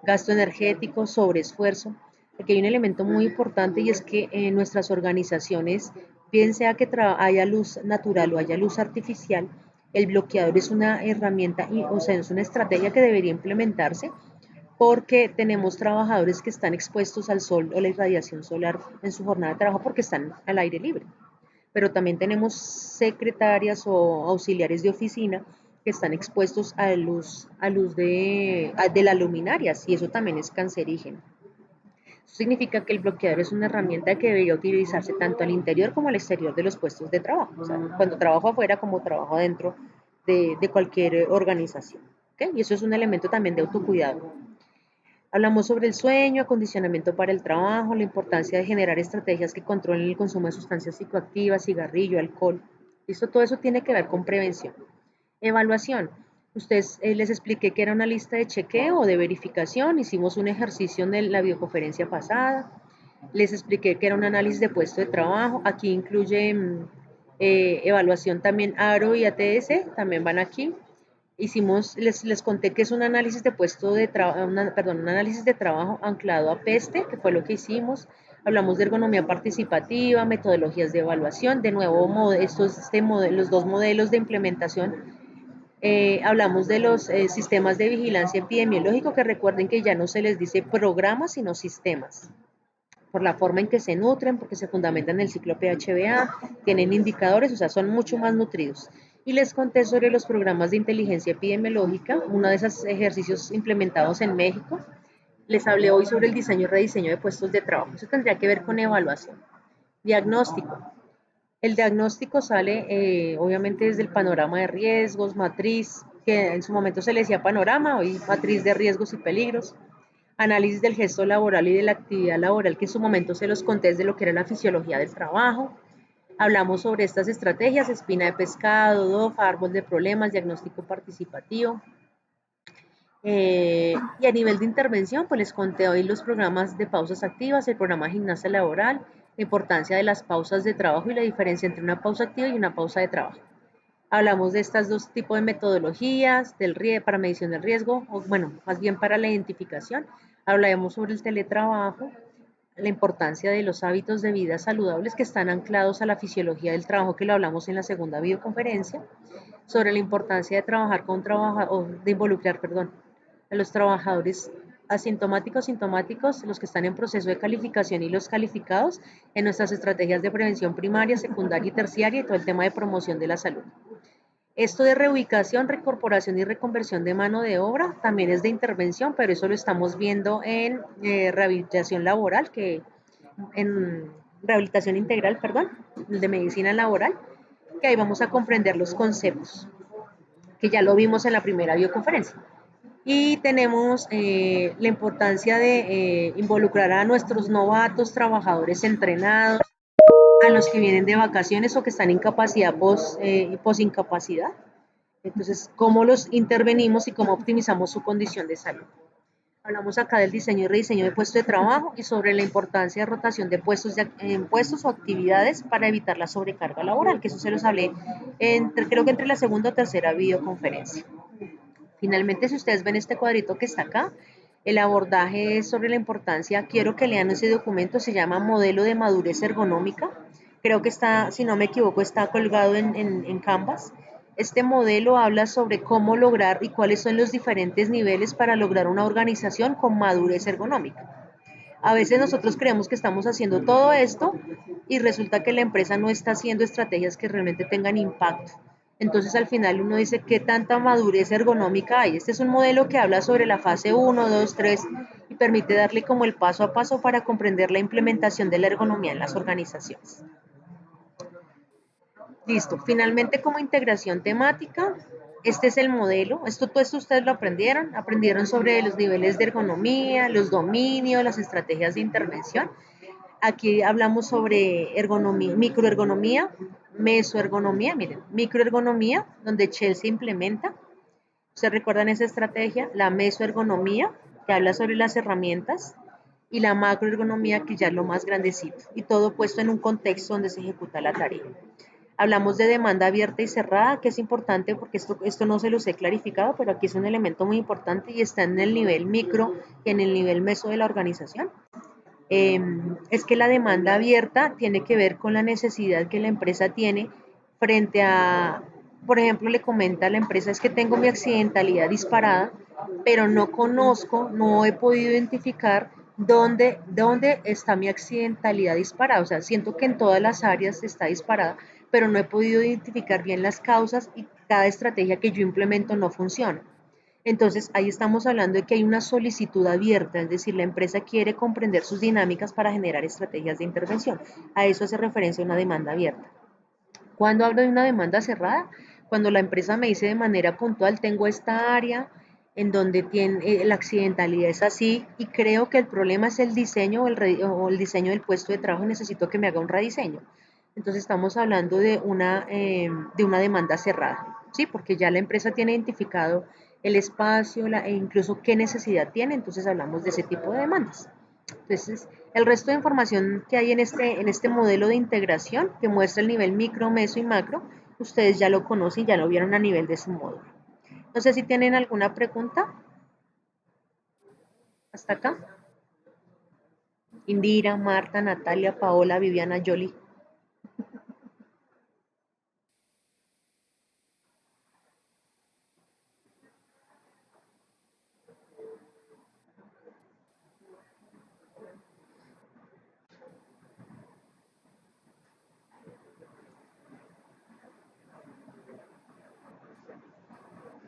gasto energético, sobreesfuerzo. Aquí hay un elemento muy importante y es que en nuestras organizaciones, bien sea que haya luz natural o haya luz artificial, el bloqueador es una herramienta, o sea, es una estrategia que debería implementarse porque tenemos trabajadores que están expuestos al sol o la irradiación solar en su jornada de trabajo porque están al aire libre. Pero también tenemos secretarias o auxiliares de oficina que están expuestos a luz de las luminarias y eso también es cancerígeno. Eso significa que el bloqueador es una herramienta que debería utilizarse tanto al interior como al exterior de los puestos de trabajo, o sea, cuando trabajo afuera como trabajo dentro de cualquier organización. ¿Okay? Y eso es un elemento también de autocuidado. Hablamos sobre el sueño, acondicionamiento para el trabajo, la importancia de generar estrategias que controlen el consumo de sustancias psicoactivas, cigarrillo, alcohol. Listo, todo eso tiene que ver con prevención. Evaluación. Ustedes les expliqué que era una lista de chequeo o de verificación. Hicimos un ejercicio en la videoconferencia pasada. Les expliqué que era un análisis de puesto de trabajo. Aquí incluye evaluación también ARO y ATS, también van aquí. Les conté que es un análisis de puesto de trabajo, un análisis de trabajo anclado a PESTE, que fue lo que hicimos. Hablamos de ergonomía participativa, metodologías de evaluación, de nuevo, los dos modelos de implementación. Hablamos de los sistemas de vigilancia epidemiológico, que recuerden que ya no se les dice programas, sino sistemas, por la forma en que se nutren, porque se fundamentan en el ciclo PHBA, tienen indicadores, o sea, son mucho más nutridos. Y les conté sobre los programas de inteligencia epidemiológica, uno de esos ejercicios implementados en México, Les hablé hoy sobre el diseño y rediseño de puestos de trabajo. Eso tendría que ver con evaluación. Diagnóstico. El diagnóstico sale obviamente desde el panorama de riesgos, matriz, que en su momento se le decía panorama, hoy matriz de riesgos y peligros, análisis del gesto laboral y de la actividad laboral, que en su momento se los conté desde lo que era la fisiología del trabajo. Hablamos sobre estas estrategias, espina de pescado, DOFA, árbol de problemas, diagnóstico participativo. Y a nivel de intervención, pues les conté hoy los programas de pausas activas, el programa de gimnasia laboral, la importancia de las pausas de trabajo y la diferencia entre una pausa activa y una pausa de trabajo. Hablamos de estas dos tipos de metodologías para medición del riesgo, o bueno, más bien para la identificación. Hablaremos sobre el teletrabajo, la importancia de los hábitos de vida saludables que están anclados a la fisiología del trabajo, que lo hablamos en la segunda videoconferencia, sobre la importancia de trabajar con trabajadores, de involucrar, perdón, a los trabajadores asintomáticos, sintomáticos, los que están en proceso de calificación y los calificados en nuestras estrategias de prevención primaria, secundaria y terciaria y todo el tema de promoción de la salud. Esto de reubicación, recorporación y reconversión de mano de obra también es de intervención, pero eso lo estamos viendo en rehabilitación laboral, en rehabilitación integral, perdón, de medicina laboral, que ahí vamos a comprender los conceptos, que ya lo vimos en la primera videoconferencia. Y tenemos la importancia de involucrar a nuestros novatos, trabajadores entrenados, a los que vienen de vacaciones o que están en incapacidad posincapacidad. Entonces, cómo los intervenimos y cómo optimizamos su condición de salud. Hablamos acá del diseño y rediseño de puestos de trabajo y sobre la importancia de rotación de en puestos o actividades para evitar la sobrecarga laboral, que eso se los hablé creo que entre la segunda o tercera videoconferencia. Finalmente, si ustedes ven este cuadrito que está acá, el abordaje es sobre la importancia, quiero que lean ese documento, se llama Modelo de Madurez Ergonómica. Creo que está, si no me equivoco, está colgado en Canvas. Este modelo habla sobre cómo lograr y cuáles son los diferentes niveles para lograr una organización con madurez ergonómica. A veces nosotros creemos que estamos haciendo todo esto y resulta que la empresa no está haciendo estrategias que realmente tengan impacto. Entonces al final uno dice, ¿qué tanta madurez ergonómica hay? Este es un modelo que habla sobre la fase 1, 2, 3 y permite darle como el paso a paso para comprender la implementación de la ergonomía en las organizaciones. Listo, finalmente como integración temática, este es el modelo, todo esto ustedes lo aprendieron sobre los niveles de ergonomía, los dominios, las estrategias de intervención. Aquí hablamos sobre ergonomía, microergonomía, mesoergonomía, miren, microergonomía, donde Chelsea implementa, ustedes recuerdan esa estrategia, la mesoergonomía, que habla sobre las herramientas, y la macroergonomía, que ya es lo más grandecito, y todo puesto en un contexto donde se ejecuta la tarea. Hablamos de demanda abierta y cerrada, que es importante porque esto no se los he clarificado, pero aquí es un elemento muy importante y está en el nivel micro y en el nivel meso de la organización. Es que la demanda abierta tiene que ver con la necesidad que la empresa tiene frente a, por ejemplo, le comenta a la empresa, es que tengo mi accidentalidad disparada, pero no conozco, no he podido identificar dónde está mi accidentalidad disparada. O sea, siento que en todas las áreas está disparada, pero no he podido identificar bien las causas y cada estrategia que yo implemento no funciona. Entonces, ahí estamos hablando de que hay una solicitud abierta, es decir, la empresa quiere comprender sus dinámicas para generar estrategias de intervención. A eso hace referencia una demanda abierta. Cuando hablo de una demanda cerrada, cuando la empresa me dice de manera puntual, tengo esta área en donde la accidentalidad es así y creo que el problema es el diseño o el diseño del puesto de trabajo y necesito que me haga un rediseño. Entonces estamos hablando de una demanda cerrada, ¿sí? Porque ya la empresa tiene identificado el espacio e incluso qué necesidad tiene, entonces hablamos de ese tipo de demandas. Entonces, el resto de información que hay en este modelo de integración que muestra el nivel micro, meso y macro, ustedes ya lo conocen, ya lo vieron a nivel de su módulo. No sé si tienen alguna pregunta. Hasta acá. Indira, Marta, Natalia, Paola, Viviana, Yoli.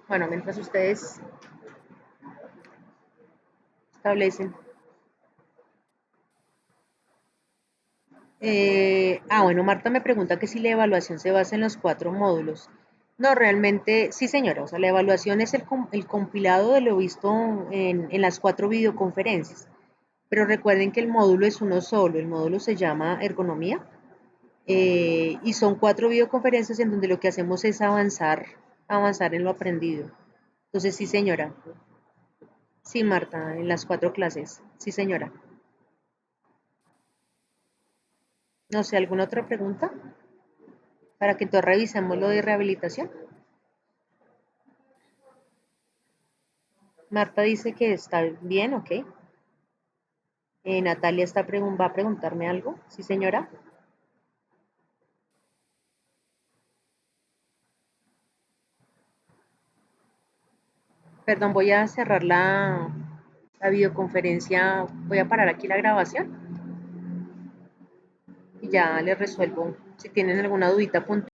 Bueno, mientras ustedes establecen. Bueno, Marta me pregunta que si la evaluación se basa en los cuatro módulos. No, realmente, sí señora, o sea, la evaluación es el compilado de lo visto en las cuatro videoconferencias, pero recuerden que el módulo es uno solo, el módulo se llama ergonomía y son cuatro videoconferencias en donde lo que hacemos es avanzar en lo aprendido. Entonces, sí señora, sí Marta, en las cuatro clases, sí señora. No sé, ¿alguna otra pregunta? Para que entonces revisemos lo de rehabilitación. Marta dice que está bien, ok. Natalia va a preguntarme algo. Sí, señora. Perdón, voy a cerrar la videoconferencia. Voy a parar aquí la grabación y ya les resuelvo si tienen alguna dudita puntual.